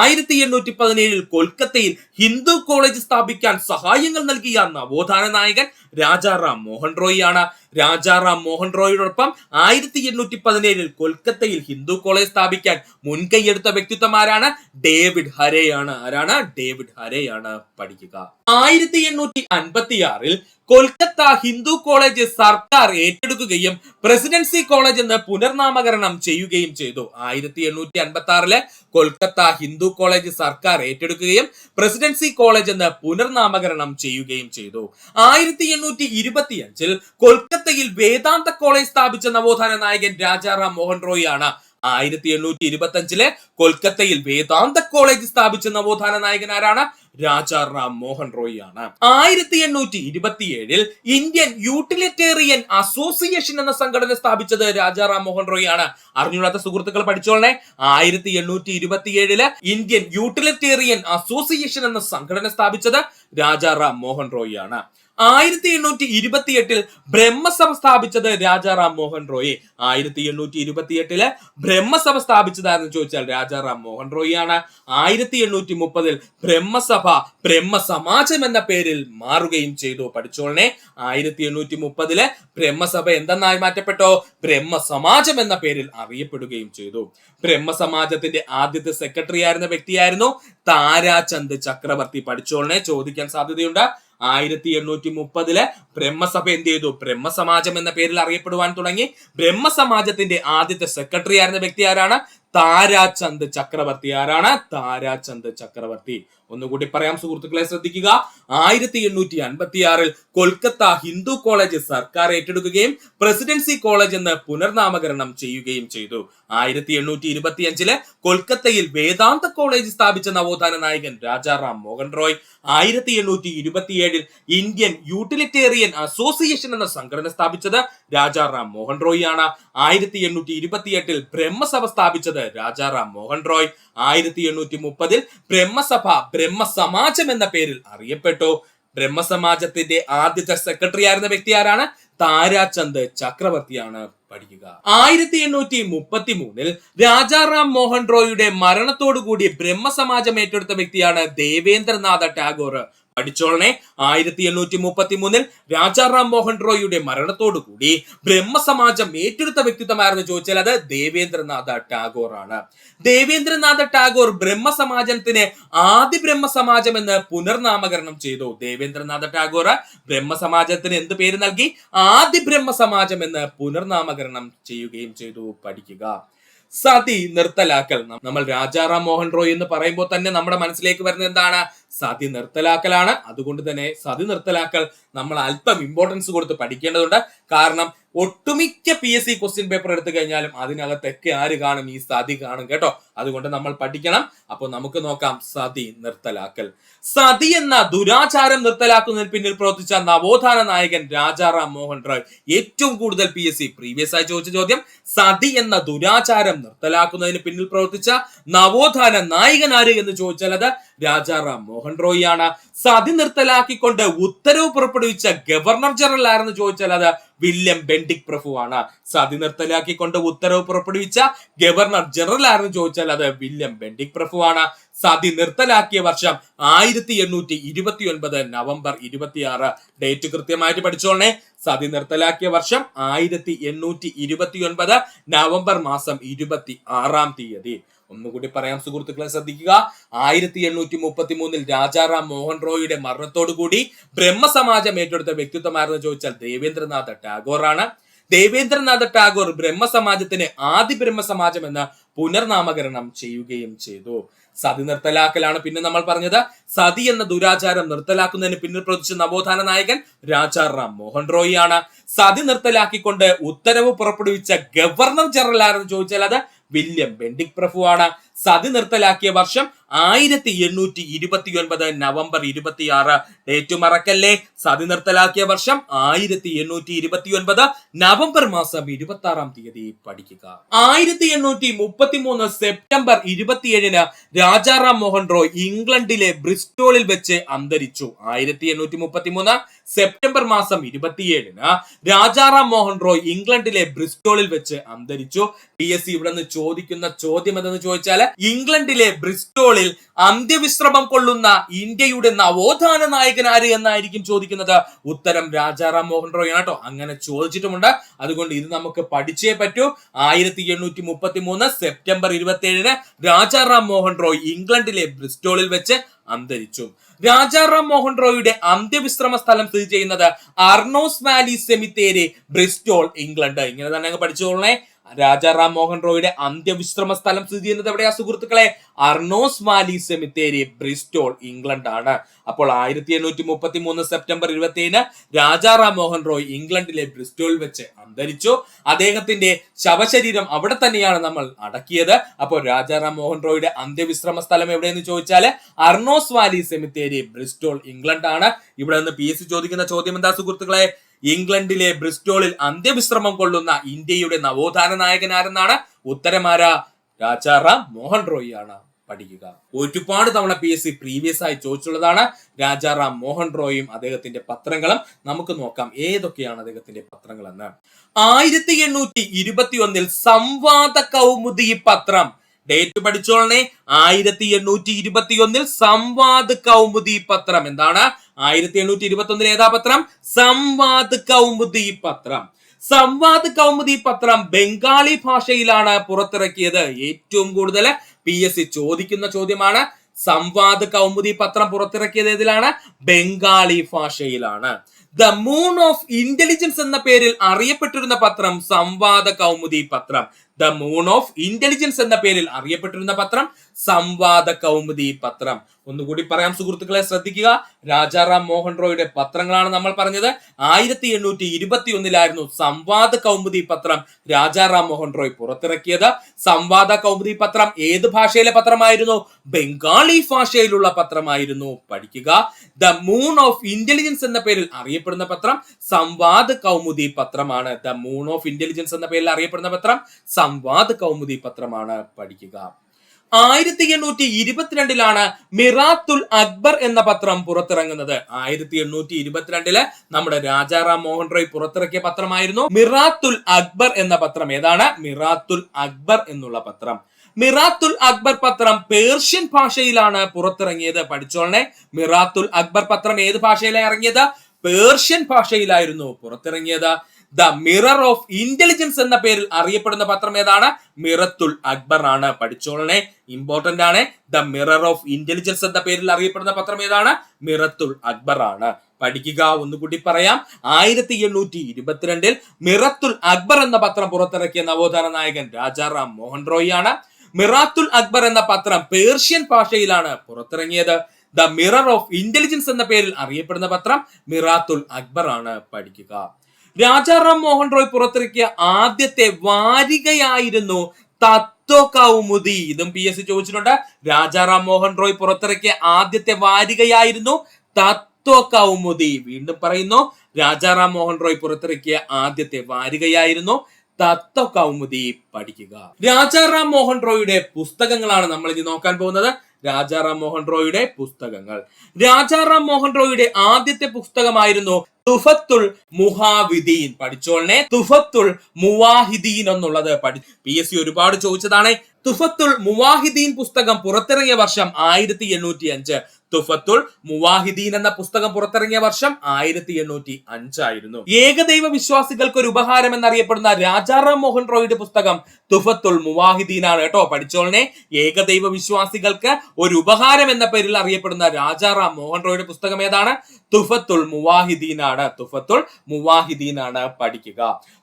1817 കൊൽക്കത്തയിൽ ഹിന്ദു കോളേജ് സ്ഥാപിക്കാൻ സഹായങ്ങൾ നൽകിയ നവോത്ഥാന നായകൻ രാജാറാം മോഹൻ റോയ് ആണ്. രാജാറാം മോഹൻ റോയിയോടൊപ്പം 1817 കൊൽക്കത്തയിൽ ഹിന്ദു കോളേജ് സ്ഥാപിക്കാൻ മുൻകൈയെടുത്ത വ്യക്തിത്വം ആരാണ്? ഡേവിഡ് ഹരെയാണ്. ആരാണ്? ഡേവിഡ് ഹരെയാണ്. പഠിക്കുക. 1856 കൊൽക്കത്ത ഹിന്ദു കോളേജ് സർക്കാർ ഏറ്റെടുക്കുകയും പ്രസിഡൻസി കോളേജ് എന്ന് പുനർനാമകരണം ചെയ്യുകയും ചെയ്തു. 1856 കൊൽക്കത്ത ഹിന്ദു കോളേജ് സർക്കാർ ഏറ്റെടുക്കുകയും പ്രസിഡൻസി കോളേജ് എന്ന് പുനർനാമകരണം ചെയ്യുകയും ചെയ്തു. 1825 കൊൽക്കത്തയിൽ വേദാന്ത കോളേജ് സ്ഥാപിച്ച നവോത്ഥാന നായകൻ രാജാറാം മോഹൻ റോയ് ആണ്. 1825 കൊൽക്കത്തയിൽ വേദാന്ത കോളേജ് സ്ഥാപിച്ച നവോത്ഥാന നായകൻ ആരാണ്? രാജാറാം മോഹൻ റോയ് ആണ്. 1827 ഇന്ത്യൻ യൂട്ടിലിറ്റേറിയൻ അസോസിയേഷൻ എന്ന സംഘടന സ്ഥാപിച്ചത് രാജാറാം മോഹൻ റോയ് ആണ്. അറിഞ്ഞൂടാത്ത സുഹൃത്തുക്കൾ പഠിച്ചോളെ. 1827 ഇന്ത്യൻ യൂട്ടിലിറ്റേറിയൻ അസോസിയേഷൻ എന്ന സംഘടന സ്ഥാപിച്ചത് രാജാറാം മോഹൻ റോയ് ആണ്. 1828 ബ്രഹ്മസഭ സ്ഥാപിച്ചത് രാജാറാം മോഹൻ റോയ്. 1828 ബ്രഹ്മസഭ സ്ഥാപിച്ചതാണെന്ന് ചോദിച്ചാൽ രാജാറാം മോഹൻ റോയ് ആണ്. 1830 ബ്രഹ്മസഭ ബ്രഹ്മ സമാജം എന്ന പേരിൽ മാറുകയും ചെയ്തു. പഠിച്ചോളനെ. 1830 ബ്രഹ്മസഭ എന്തെന്നായി മാറ്റപ്പെട്ടോ? ബ്രഹ്മ സമാജം എന്ന പേരിൽ അറിയപ്പെടുകയും ചെയ്തു. ബ്രഹ്മ സമാജത്തിന്റെ ആദ്യത്തെ സെക്രട്ടറി ആയിരുന്ന വ്യക്തിയായിരുന്നു താരാചന്ദ് ചക്രവർത്തി. പഠിച്ചോളനെ. ചോദിക്കാൻ സാധ്യതയുണ്ട്. 1830 ബ്രഹ്മസഭ എന്ത് ചെയ്തു? ബ്രഹ്മസമാജം എന്ന പേരിൽ അറിയപ്പെടുവാൻ തുടങ്ങി. ബ്രഹ്മസമാജത്തിന്റെ ആദ്യത്തെ സെക്രട്ടറി ആയിരുന്ന വ്യക്തി ആരാണ്? താരാചന്ദ് ചക്രവർത്തി. ആരാണ്? താരാചന്ദ് ചക്രവർത്തി. ഒന്നുകൂടി പറയാം സുഹൃത്തുക്കളെ, ശ്രദ്ധിക്കുക. 1856 കൊൽക്കത്ത ഹിന്ദു കോളേജ് സർക്കാർ ഏറ്റെടുക്കുകയും പ്രസിഡൻസി കോളേജ് എന്ന് പുനർനാമകരണം ചെയ്യുകയും ചെയ്തു. 1825 കൊൽക്കത്തയിൽ വേദാന്ത കോളേജ് സ്ഥാപിച്ച നവോത്ഥാന നായകൻ Rajaram Mohan Roy. 1827 Indian utilitarian association എന്ന സംഘടന സ്ഥാപിച്ചത് രാജാറാം മോഹൻ റോയ് ആണ്. 1828 ബ്രഹ്മസഭ സ്ഥാപിച്ചത് രാജാറാം മോഹൻ റോയ്. 1830 ബ്രഹ്മസഭ ബ്രഹ്മ സമാജം എന്ന പേരിൽ അറിയപ്പെട്ടു. ബ്രഹ്മസമാജത്തിന്റെ ആദ്യത്തെ സെക്രട്ടറി ആയിരുന്ന വ്യക്തി ആരാണ്? താരാചന്ദ് ചക്രവർത്തിയാണ്. പഠിക്കുക. 1833 രാജാറാം മോഹൻ റോയിയുടെ മരണത്തോടുകൂടി ബ്രഹ്മസമാജം ഏറ്റെടുത്ത വ്യക്തിയാണ് ദേവേന്ദ്രനാഥ ടാഗോർ. പഠിച്ചോളനെ. 1833 രാജാറാം മോഹൻ റോയിയുടെ മരണത്തോടുകൂടി ബ്രഹ്മസമാജം ഏറ്റെടുത്ത വ്യക്തിത്വമായിരുന്നു ചോദിച്ചാൽ അത് ദേവേന്ദ്രനാഥ ടാഗോർ ആണ്. ദേവേന്ദ്രനാഥ ടാഗോർ ബ്രഹ്മസമാജത്തിന് ആദി ബ്രഹ്മസമാജം എന്ന് പുനർനാമകരണം ചെയ്തു. ദേവേന്ദ്രനാഥ ടാഗോർ ബ്രഹ്മസമാജത്തിന് എന്ത് പേര് നൽകി? ആദി ബ്രഹ്മസമാജം എന്ന് പുനർനാമകരണം ചെയ്യുകയും ചെയ്തു. പഠിക്കുക. സതി നിർത്തലാക്കൽ. നമ്മൾ രാജാറാം മോഹൻ റോയ് എന്ന് പറയുമ്പോൾ തന്നെ നമ്മുടെ മനസ്സിലേക്ക് വരുന്നത് എന്താണ്? സതി നിർത്തലാക്കലാണ്. അതുകൊണ്ട് തന്നെ സതി നിർത്തലാക്കൽ നമ്മൾ അല്പം ഇമ്പോർട്ടൻസ് കൊടുത്ത് പഠിക്കേണ്ടതുണ്ട്. കാരണം ഒട്ടുമിക്ക PSC ക്വസ്റ്റ്യൻ പേപ്പർ എടുത്തു കഴിഞ്ഞാലും അതിനകത്തൊക്കെ ആര് കാണും? ഈ സതി കാണും കേട്ടോ. അതുകൊണ്ട് നമ്മൾ പഠിക്കണം. അപ്പൊ നമുക്ക് നോക്കാം സതി നിർത്തലാക്കൽ. സതി എന്ന ദുരാചാരം നിർത്തലാക്കുന്നതിന് പിന്നിൽ പ്രവർത്തിച്ച നവോത്ഥാന നായകൻ രാജാറാം മോഹൻ റോയ്. ഏറ്റവും കൂടുതൽ PSC പ്രീവിയസ് ആയി ചോദിച്ച ചോദ്യം, സതി എന്ന ദുരാചാരം നിർത്തലാക്കുന്നതിന് പിന്നിൽ പ്രവർത്തിച്ച നവോത്ഥാന നായകൻ ആര് എന്ന് ചോദിച്ചാൽ അത് രാജാറാം മോഹൻ റോയ് ആണ്. സതി നിർത്തലാക്കിക്കൊണ്ട് ഉത്തരവ് പുറപ്പെടുവിച്ച ഗവർണർ ജനറൽ ആരെന്ന് ചോദിച്ചാൽ അത് വില്യം ബെന്റിക് പ്രഭു ആണ്. സതി നിർത്തലാക്കിക്കൊണ്ട് ഉത്തരവ് പുറപ്പെടുവിച്ച ഗവർണർ ജനറൽ ആരെന്ന് ചോദിച്ചാൽ അത് വില്യം ബെന്റിക് പ്രഭു ആണ്. സതി നിർത്തലാക്കിയ വർഷം 1829 നവംബർ 26. ഡേറ്റ് കൃത്യമായിട്ട് പഠിച്ചോളണേ. സതി നിർത്തലാക്കിയ വർഷം 1829 നവംബർ മാസം 26-ാം തീയതി. ഒന്നുകൂടി പറയാം സുഹൃത്തുക്കളെ, ശ്രദ്ധിക്കുക. 1833 രാജാറാം മോഹൻ റോയിയുടെ മരണത്തോടുകൂടി ബ്രഹ്മസമാജം ഏറ്റെടുത്ത വ്യക്തിത്വമാരെന്ന് ചോദിച്ചാൽ ദേവേന്ദ്രനാഥ ടാഗോർ ആണ്. ദേവേന്ദ്രനാഥ ടാഗോർ ബ്രഹ്മസമാജത്തിന് ആദി ബ്രഹ്മസമാജം എന്ന് പുനർനാമകരണം ചെയ്യുകയും ചെയ്തു. സതി നിർത്തലാക്കലാണ് പിന്നെ നമ്മൾ പറഞ്ഞത്. സതി എന്ന ദുരാചാരം നിർത്തലാക്കുന്നതിന് പിന്നിൽ പ്രവർത്തിച്ച നവോത്ഥാന നായകൻ രാജാറാം മോഹൻ റോയ് ആണ്. സതി നിർത്തലാക്കിക്കൊണ്ട് ഉത്തരവ് പുറപ്പെടുവിച്ച ഗവർണർ ജനറൽ ആരെന്ന് ചോദിച്ചാൽ അത് വില്യം ബെന്റിക് പ്രഭു ആണ്. സതി നിർത്തലാക്കിയ വർഷം 1829 നവംബർ 26. ഡേറ്റ് മറക്കല്ലേ. സതി നിർത്തലാക്കിയ വർഷം 1829 നവംബർ മാസം 26-ാം തീയതി. പഠിക്കുക. 1833 സെപ്റ്റംബർ 27 രാജാറാം മോഹൻ റോയ് ഇംഗ്ലണ്ടിലെ ബ്രിസ്റ്റോളിൽ വെച്ച് അന്തരിച്ചു. 1833 സെപ്റ്റംബർ മാസം 27 രാജാറാം മോഹൻ റോയ് ഇംഗ്ലണ്ടിലെ ബ്രിസ്റ്റോളിൽ വെച്ച് അന്തരിച്ചു. PSC ഇവിടെ നിന്ന് ചോദിക്കുന്ന ചോദ്യം എന്തെന്ന് ചോദിച്ചാൽ, ഇംഗ്ലണ്ടിലെ ബ്രിസ്റ്റോളിൽ അന്ത്യവിശ്രമം കൊള്ളുന്ന ഇന്ത്യയുടെ നവോത്ഥാന നായകൻ ആര് എന്നായിരിക്കും ചോദിക്കുന്നത്. ഉത്തരം രാജാറാം മോഹൻ റോയ് ആണ് കേട്ടോ. അങ്ങനെ ചോദിച്ചിട്ടുമുണ്ട്. അതുകൊണ്ട് ഇത് നമുക്ക് പഠിച്ചേ പറ്റൂ. 1833 സെപ്റ്റംബർ 27 രാജാറാം മോഹൻ റോയ് ഇംഗ്ലണ്ടിലെ ബ്രിസ്റ്റോളിൽ വെച്ച് അന്തരിച്ചു. രാജാറാം മോഹൻ റോയിയുടെ അന്ത്യവിശ്രമ സ്ഥലം സ്ഥിതി ചെയ്യുന്നത് അർണോസ് വാലി സെമിത്തേരി, ബ്രിസ്റ്റോൾ, ഇംഗ്ലണ്ട്. ഇങ്ങനെ തന്നെ അങ്ങ് പഠിച്ചോളണേ. രാജാറാം മോഹൻ റോയിയുടെ അന്ത്യവിശ്രമ സ്ഥലം സ്ഥിതി ചെയ്യുന്നത് എവിടെയാ സുഹൃത്തുക്കളെ? അർണോസ് വാലി സെമിത്തേരി, ബ്രിസ്റ്റോൾ, ഇംഗ്ലണ്ട് ആണ്. അപ്പോൾ 1833 സെപ്റ്റംബർ 27 രാജാറാം മോഹൻ റോയ് ഇംഗ്ലണ്ടിലെ ബ്രിസ്റ്റോളിൽ വെച്ച് അന്തരിച്ചു. അദ്ദേഹത്തിന്റെ ശവശരീരം അവിടെ തന്നെയാണ് നമ്മൾ അടക്കിയത്. അപ്പോൾ രാജാറാം മോഹൻ റോയിയുടെ അന്ത്യവിശ്രമ സ്ഥലം എവിടെയെന്ന് ചോദിച്ചാൽ അർണോസ് വാലി സെമിത്തേരി, ബ്രിസ്റ്റോൾ, ഇംഗ്ലണ്ട് ആണ്. ഇവിടെ നിന്ന് PSC ചോദിക്കുന്ന ചോദ്യം എന്താ സുഹൃത്തുക്കളെ? ഇംഗ്ലണ്ടിലെ ബ്രിസ്റ്റോളിൽ അന്ത്യവിശ്രമം കൊള്ളുന്ന ഇന്ത്യയുടെ നവോത്ഥാന നായകൻ ആരെന്നാണ്. ഉത്തരമാരാ? രാജാറാം മോഹൻ റോയ് ആണ്. പഠിക്കുക. ഒരുപാട് തവണ PSC പ്രീവിയസ് ആയി ചോദിച്ചുള്ളതാണ് രാജാറാം മോഹൻ റോയും അദ്ദേഹത്തിന്റെ പത്രങ്ങളും. നമുക്ക് നോക്കാം ഏതൊക്കെയാണ് അദ്ദേഹത്തിന്റെ പത്രങ്ങൾ എന്ന്. 1821 സംവാദ കൗമുദി പത്രം. ഡേറ്റ് പഠിച്ചോളണേ. 1821 സംവാദ് കൗമുദി പത്രം. എന്താണ്? 1821 ഏതാ പത്രം? സംവാദ് കൗമുദി പത്രം. സംവാദ് കൗമുദി പത്രം ബംഗാളി ഭാഷയിലാണ് പുറത്തിറക്കിയത്. ഏറ്റവും കൂടുതൽ PSC ചോദിക്കുന്ന ചോദ്യമാണ്. സംവാദ് കൗമുദി പത്രം പുറത്തിറക്കിയത് ഏതിലാണ്? ബംഗാളി ഭാഷയിലാണ്. ദ മൂൺ ഓഫ് ഇന്റലിജൻസ് എന്ന പേരിൽ അറിയപ്പെട്ടിരുന്ന പത്രം സംവാദ കൗമുദി പത്രം. ദ മൂൺ ഓഫ് ഇന്റലിജൻസ് എന്ന പേരിൽ അറിയപ്പെട്ടിരുന്ന പത്രം സംവാദ കൗമുദി പത്രം. ഒന്നുകൂടി പറയാം സുഹൃത്തുക്കളെ, ശ്രദ്ധിക്കുക. രാജാറാം മോഹൻ റോയുടെ പത്രങ്ങളാണ് നമ്മൾ പറഞ്ഞത്. 1821 സംവാദ കൗമുദി പത്രം രാജാറാം മോഹൻ റോയ് പുറത്തിറക്കിയത്. സംവാദ കൗമുദി പത്രം ഏത് ഭാഷയിലെ പത്രമായിരുന്നു? ബംഗാളി ഭാഷയിലുള്ള പത്രമായിരുന്നു. പഠിക്കുക. ദ മൂൺ ഓഫ് ഇന്റലിജൻസ് എന്ന പേരിൽ അറിയപ്പെടുന്ന പത്രം സംവാദ് കൗമുദി പത്രമാണ്. ദ മൂൺ ഓഫ് ഇന്റലിജൻസ് എന്ന പേരിൽ അറിയപ്പെടുന്ന പത്രം സംവാദ് കൗമുദി പത്രമാണ്. പഠിക്കുക. 1822 മിറാത്തുൽ അക്ബർ എന്ന പത്രം പുറത്തിറങ്ങുന്നത്. 1822 നമ്മുടെ രാജാറാം മോഹൻ റോയ് പുറത്തിറക്കിയ പത്രമായിരുന്നു മിറാത്തുൽ അക്ബർ എന്ന പത്രം. ഏതാണ്? മിറാത്തുൽ അക്ബർ എന്നുള്ള പത്രം. മിറാത്തുൽ അക്ബർ പത്രം പേർഷ്യൻ ഭാഷയിലാണ് പുറത്തിറങ്ങിയത്. പഠിച്ചോളനെ, മിറാത്തുൽ അക്ബർ പത്രം ഏത് ഭാഷയിലാണ് ഇറങ്ങിയത്? പേർഷ്യൻ ഭാഷയിലായിരുന്നു പുറത്തിറങ്ങിയത്. ദ മിറർ ഓഫ് ഇന്റലിജൻസ് എന്ന പേരിൽ അറിയപ്പെടുന്ന പത്രം ഏതാണ്? മിറത്തുൽ അക്ബർ ആണ്. പഠിച്ചോളനെ, ഇമ്പോർട്ടന്റ് ആണ്. ദ മിറർ ഓഫ് ഇന്റലിജൻസ് എന്ന പേരിൽ അറിയപ്പെടുന്ന പത്രം ഏതാണ്? മിറത്തുൽ അക്ബർ ആണ്. പഠിക്കുക, ഒന്നുകൂടി പറയാം. 1822 മിറത്തുൽ അക്ബർ എന്ന പത്രം പുറത്തിറക്കിയ നവോത്ഥാന നായകൻ രാജാറാം മോഹൻ റോയ് ആണ്. മിറാത്തുൽ അക്ബർ എന്ന പത്രം പേർഷ്യൻ ഭാഷയിലാണ് പുറത്തിറങ്ങിയത്. ദ മിറർ ഓഫ് ഇന്റലിജൻസ് എന്ന പേരിൽ അറിയപ്പെടുന്ന പത്രം മിറാത്തുൽ അക്ബർ ആണ്. പഠിക്കുക. രാജാറാം മോഹൻ റോയ് പുറത്തിറക്കിയ ആദ്യത്തെ വാരികയായിരുന്നു തത്വകൗമുദി. ഇതും PSC ചോദിച്ചിട്ടുണ്ട്. രാജാറാം മോഹൻ റോയ് പുറത്തിറക്കിയ ആദ്യത്തെ വാരികയായിരുന്നു തത്വകൗമുദി. വീണ്ടും പറയുന്നു, രാജാറാം മോഹൻ റോയ് പുറത്തിറക്കിയ ആദ്യത്തെ വാരികയായിരുന്നു തത്വകൗമുദി. പഠിക്കുക. രാജാറാം മോഹൻ റോയിയുടെ പുസ്തകങ്ങളാണ് നമ്മൾ ഇനി നോക്കാൻ പോകുന്നത്. രാജാറാം മോഹൻ റോയിയുടെ പുസ്തകങ്ങൾ. രാജാറാം മോഹൻ റോയിയുടെ ആദ്യത്തെ പുസ്തകമായിരുന്നു തുഫത്തുൽ മുഹാവിദീൻ. പഠിച്ചോളനെ, തുഫത്തുൽ മുവാഹിദീൻ എന്നുള്ളത് PSC ഒരുപാട് ചോദിച്ചതാണ്. തുഫത്തുൽ മുവാഹിദീൻ പുസ്തകം പുറത്തിറങ്ങിയ വർഷം 1805. തുഫത്തുൽ മുവാഹിദീൻ എന്ന പുസ്തകം പുറത്തിറങ്ങിയ വർഷം 1805 ആയിരുന്നു. ഏകദൈവ വിശ്വാസികൾക്ക് ഒരു ഉപഹാരം എന്നറിയപ്പെടുന്ന രാജാറാം മോഹൻ റോയിയുടെ പുസ്തകം തുഫത്തുൽ മുവാഹിദീൻ ആണ് കേട്ടോ. പഠിച്ചോളനെ, ഏകദൈവ വിശ്വാസികൾക്ക് ഒരു ഉപഹാരം എന്ന പേരിൽ അറിയപ്പെടുന്ന രാജാറാം മോഹൻ റോയിയുടെ പുസ്തകം ഏതാണ്? തുഫത്തുൽ മുവാഹിദീൻ ആണ്. തുഫത്തുൽ മുവാഹിദീൻ ആണ്. പഠിക്കുക.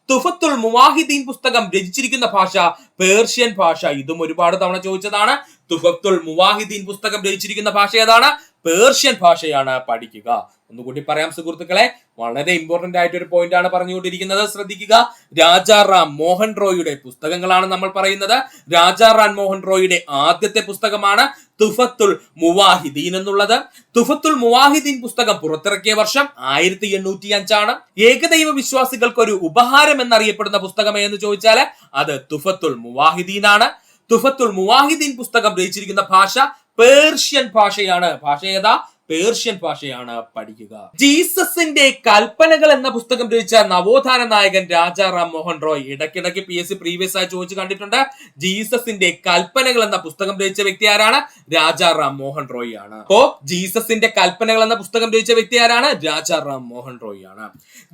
തുഫത്തുൽ മുവാഹിദീൻ പുസ്തകം രചിച്ചിരിക്കുന്ന ഭാഷ പേർഷ്യൻ ഭാഷ. ഇതും ഒരുപാട് തവണ ചോദിച്ചതാണ്. തുഫത്തുൽ മുവാഹിദീൻ പുസ്തകം രചിച്ചിരിക്കുന്ന ഭാഷ ഏതാണ്? പേർഷ്യൻ ഭാഷയാണ്. പഠിക്കുക. ഒന്നുകൂടി പറയാം സുഹൃത്തുക്കളെ, വളരെ ഇമ്പോർട്ടന്റ് ആയിട്ട് ഒരു പോയിന്റ് ആണ് പറഞ്ഞുകൊണ്ടിരിക്കുന്നത്. ശ്രദ്ധിക്കുക. രാജാറാം മോഹൻ റോയിയുടെ പുസ്തകങ്ങളാണ് നമ്മൾ പറയുന്നത്. രാജാറാം മോഹൻ റോയിയുടെ ആദ്യത്തെ പുസ്തകമാണ് തുഫത്തുൽ മുവാഹിദീൻ എന്നുള്ളത്. തുഫത്തുൽ മുവാഹിദീൻ പുസ്തകം പുറത്തിറക്കിയ വർഷം 1805 ആണ്. ഏകദൈവ വിശ്വാസികൾക്ക് ഒരു ഉപഹാരം എന്നറിയപ്പെടുന്ന പുസ്തകം എന്ന് ചോദിച്ചാൽ അത് തുഫത്തുൽ മുവാഹിദീൻ ആണ്. തുഫത്തുൽ മുവാഹിദീൻ പുസ്തകം രചിച്ചിരിക്കുന്ന ഭാഷ പേർഷ്യൻ ഭാഷയാണ്. ഭാഷ ഏതാ? പേർഷ്യൻ ഭാഷയാണ്. പഠിക്കുക. ജീസസിന്റെ കൽപ്പനകൾ എന്ന പുസ്തകം രചിച്ച നവോത്ഥാന നായകൻ രാജാറാം മോഹൻ റോയ്. ഇടയ്ക്കിടയ്ക്ക് PSC പ്രീവിയസ് ആയി ചോദിച്ചു കണ്ടിട്ടുണ്ട്. ജീസസിന്റെ കൽപ്പനകൾ എന്ന പുസ്തകം രചിച്ച വ്യക്തി ആരാണ്? രാജാറാം മോഹൻ റോയ് ആണ്. അപ്പോ ജീസസിന്റെ കൽപ്പനകൾ എന്ന പുസ്തകം രചിച്ച വ്യക്തി ആരാണ്? രാജാറാം മോഹൻ റോയ് ആണ്.